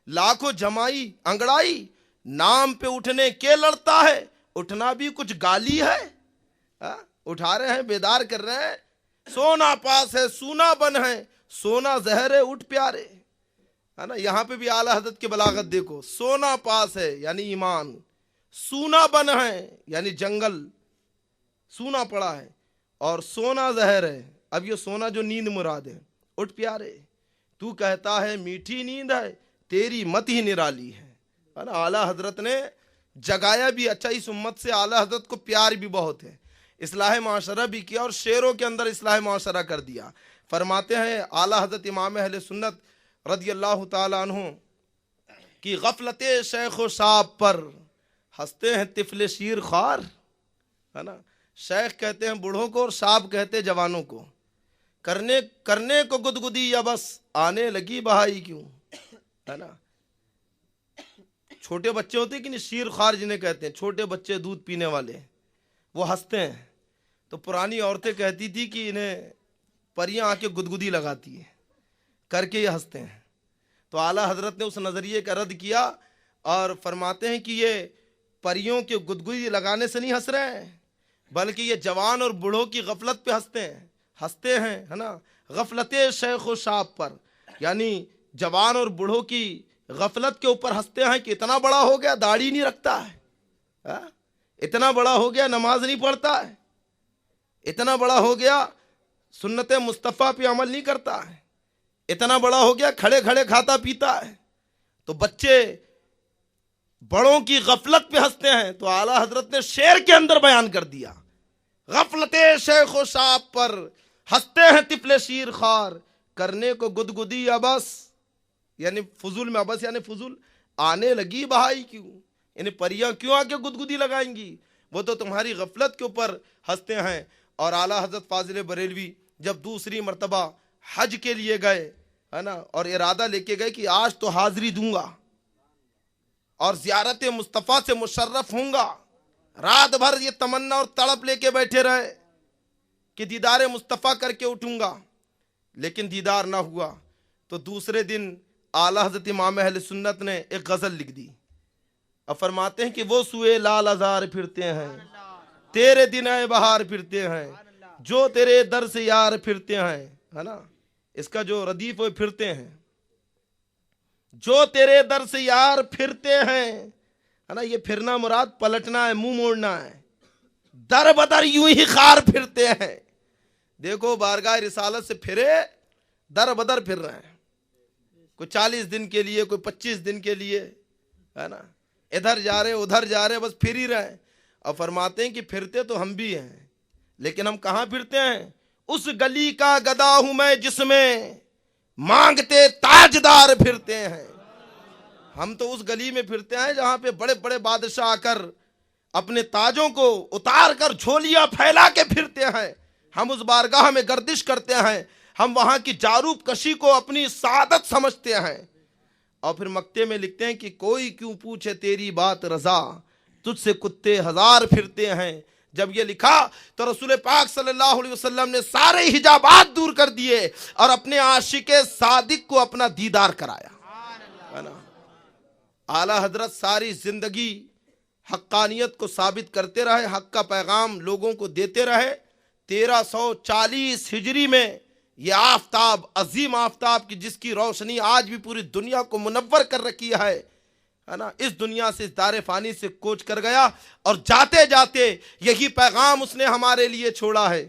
لاکھوں جمائی انگڑائی، نام پہ اٹھنے کے لڑتا ہے، اٹھنا بھی کچھ گالی ہے۔ اٹھا رہے ہیں، بیدار کر رہے ہیں، سونا پاس ہے سونا بن ہے، سونا زہر ہے اٹھ پیارے، ہے نا۔ یہاں پہ بھی اعلیٰ حضرت کی بلاغت دیکھو، سونا پاس ہے یعنی ایمان، سونا بن ہے یعنی جنگل سونا پڑا ہے، اور سونا زہر ہے۔ اب یہ سونا جو نیند مراد ہے، اٹھ پیارے، تو کہتا ہے میٹھی نیند ہے، تیری مت ہی نرالی ہے نا۔ اعلیٰ حضرت نے جگایا بھی، اچھا اس امت سے اعلیٰ حضرت کو پیار بھی بہت ہے، اصلاح معاشرہ بھی کیا، اور شعروں کے اندر اصلاح معاشرہ کر دیا۔ فرماتے ہیں اعلیٰ حضرت امام اہل سنت رضی اللہ تعالیٰ عنہ کی غفلت شیخ و صاحب پر ہنستے ہیں طفل شیر خوار، ہے نا۔ شیخ کہتے ہیں بوڑھوں کو اور صاحب کہتے جوانوں کو، کرنے کو گدگدی یا بس آنے لگی بہائی کیوں، ہے نا۔ چھوٹے بچے ہوتے کہ نہیں، شیر خوار جنہیں کہتے ہیں، چھوٹے بچے دودھ پینے والے، وہ ہنستے ہیں۔ تو پرانی عورتیں کہتی تھی کہ انہیں پریاں آ کے گدگدی لگاتی ہیں، کر کے یہ ہنستے ہیں۔ تو اعلیٰ حضرت نے اس نظریے کا رد کیا اور فرماتے ہیں کہ یہ پریوں کے گدگدی لگانے سے نہیں ہنس رہے ہیں، بلکہ یہ جوان اور بوڑھوں کی غفلت پہ ہنستے ہیں، ہے نا۔ غفلت شیخ و شاب پر، یعنی جوان اور بوڑھوں کی غفلت کے اوپر ہنستے ہیں کہ اتنا بڑا ہو گیا داڑھی نہیں رکھتا ہے، اتنا بڑا ہو گیا نماز نہیں پڑھتا ہے، اتنا بڑا ہو گیا سنت مصطفیٰ پہ عمل نہیں کرتا ہے، اتنا بڑا ہو گیا کھڑے کھڑے کھاتا پیتا ہے۔ تو بچے بڑوں کی غفلت پہ ہنستے ہیں، تو اعلیٰ حضرت نے شعر کے اندر بیان کر دیا، غفلت شیخ و صاحب پر ہنستے ہیں طفل شیر خوار، کرنے کو گدگدی ابس، یعنی فضول میں ابس یعنی فضول، آنے لگی بہائی کیوں، یعنی پریاں کیوں آ کے گدگدی لگائیں گی، وہ تو تمہاری غفلت کے اوپر ہنستے ہیں۔ اور اعلیٰ حضرت فاضل بریلوی جب دوسری مرتبہ حج کے لیے گئے، ہے نا، اور ارادہ لے کے گئے کہ آج تو حاضری دوں گا اور زیارت مصطفیٰ سے مشرف ہوں گا، رات بھر یہ تمنا اور تڑپ لے کے بیٹھے رہے کہ دیدار مصطفیٰ کر کے اٹھوں گا، لیکن دیدار نہ ہوا۔ تو دوسرے دن اعلیٰ حضرت امام اہل سنت نے ایک غزل لکھ دی، اب فرماتے ہیں کہ وہ سوئے لال ازار پھرتے ہیں، تیرے دن اے بہار پھرتے ہیں، جو تیرے در سے یار پھرتے ہیں، ہے نا۔ اس کا جو ردیف وہ پھرتے ہیں، جو تیرے در سے یار پھرتے ہیں، ہے نا، یہ پھرنا مراد پلٹنا ہے، منہ موڑنا ہے، در بدر یوں ہی خار پھرتے ہیں. دیکھو بارگاہ رسالت سے پھرے در بدر پھر رہے ہیں، کوئی 40 دن کے لیے، کوئی 25 دن کے لیے، ہے نا، ادھر جا رہے ادھر جا رہے، بس پھر ہی رہے ہیں. اور فرماتے ہیں کہ پھرتے تو ہم بھی ہیں، لیکن ہم کہاں پھرتے ہیں؟ اس گلی کا گدا ہوں میں جس میں مانگتے تاجدار پھرتے ہیں. ہم تو اس گلی میں پھرتے ہیں جہاں پہ بڑے بڑے بادشاہ آ کر اپنے تاجوں کو اتار کر جھولیاں پھیلا کے پھرتے ہیں. ہم اس بارگاہ میں گردش کرتے ہیں، ہم وہاں کی جاروب کشی کو اپنی سعادت سمجھتے ہیں. اور پھر مکتے میں لکھتے ہیں کہ کوئی کیوں پوچھے تیری بات رضا، تجھ سے کتے ہزار پھرتے ہیں. جب یہ لکھا تو رسول پاک صلی اللہ علیہ وسلم نے سارے حجابات دور کر دیے اور اپنے عاشق صادق کو اپنا دیدار کرایا، ہے نا. اعلیٰ حضرت ساری زندگی حقانیت کو ثابت کرتے رہے، حق کا پیغام لوگوں کو دیتے رہے. 1340 ہجری میں یہ آفتاب، عظیم آفتاب کی جس کی روشنی آج بھی پوری دنیا کو منور کر رکھی ہے نا، اس دنیا سے، اس دار فانی سے کوچ کر گیا. اور جاتے جاتے یہی پیغام اس نے ہمارے لیے چھوڑا ہے: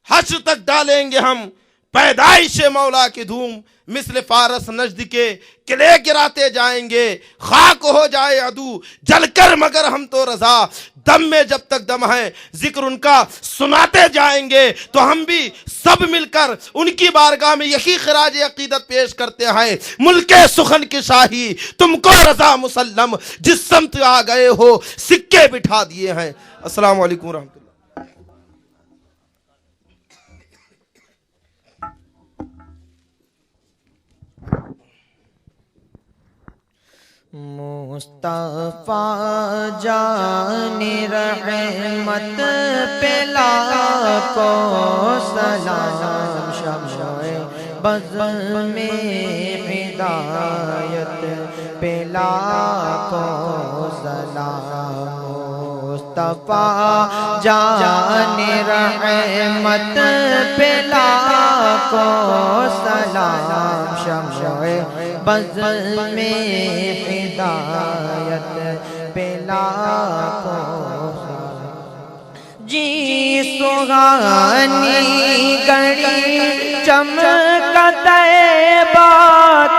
حشر تک ڈالیں گے ہم پیدائش مولا کی دھوم، مثل فارس نجد کے قلعے گراتے جائیں گے، خاک ہو جائے عدو جل کر مگر ہم تو رضا. دم میں جب تک دم ہے ذکر ان کا سناتے جائیں گے. تو ہم بھی سب مل کر ان کی بارگاہ میں یہی خراج عقیدت پیش کرتے ہیں: ملک سخن کی شاہی تم کو رضا مسلم، جس سمت آ گئے ہو سکے بٹھا دیے ہیں. السلام علیکم ورحمۃ اللہ. مصطفیٰ جان رحمت پہ لاکھوں سلام، شمع بز میں ہدایت پہ لاکھوں سلام. مصطفیٰ جان رحمت پہ لاکھوں سلام، شمع بز میں ہدایت پہ لاکھوں سلام. جی سہانی گھڑی چمکا طیبہ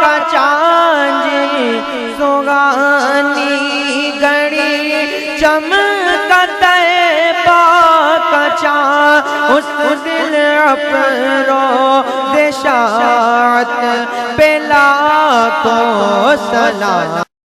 کا چاند، سہانی گھڑی چمکا طیبہ کا چاند، اس دل افروز شاعت پہ لاکھوں سلام.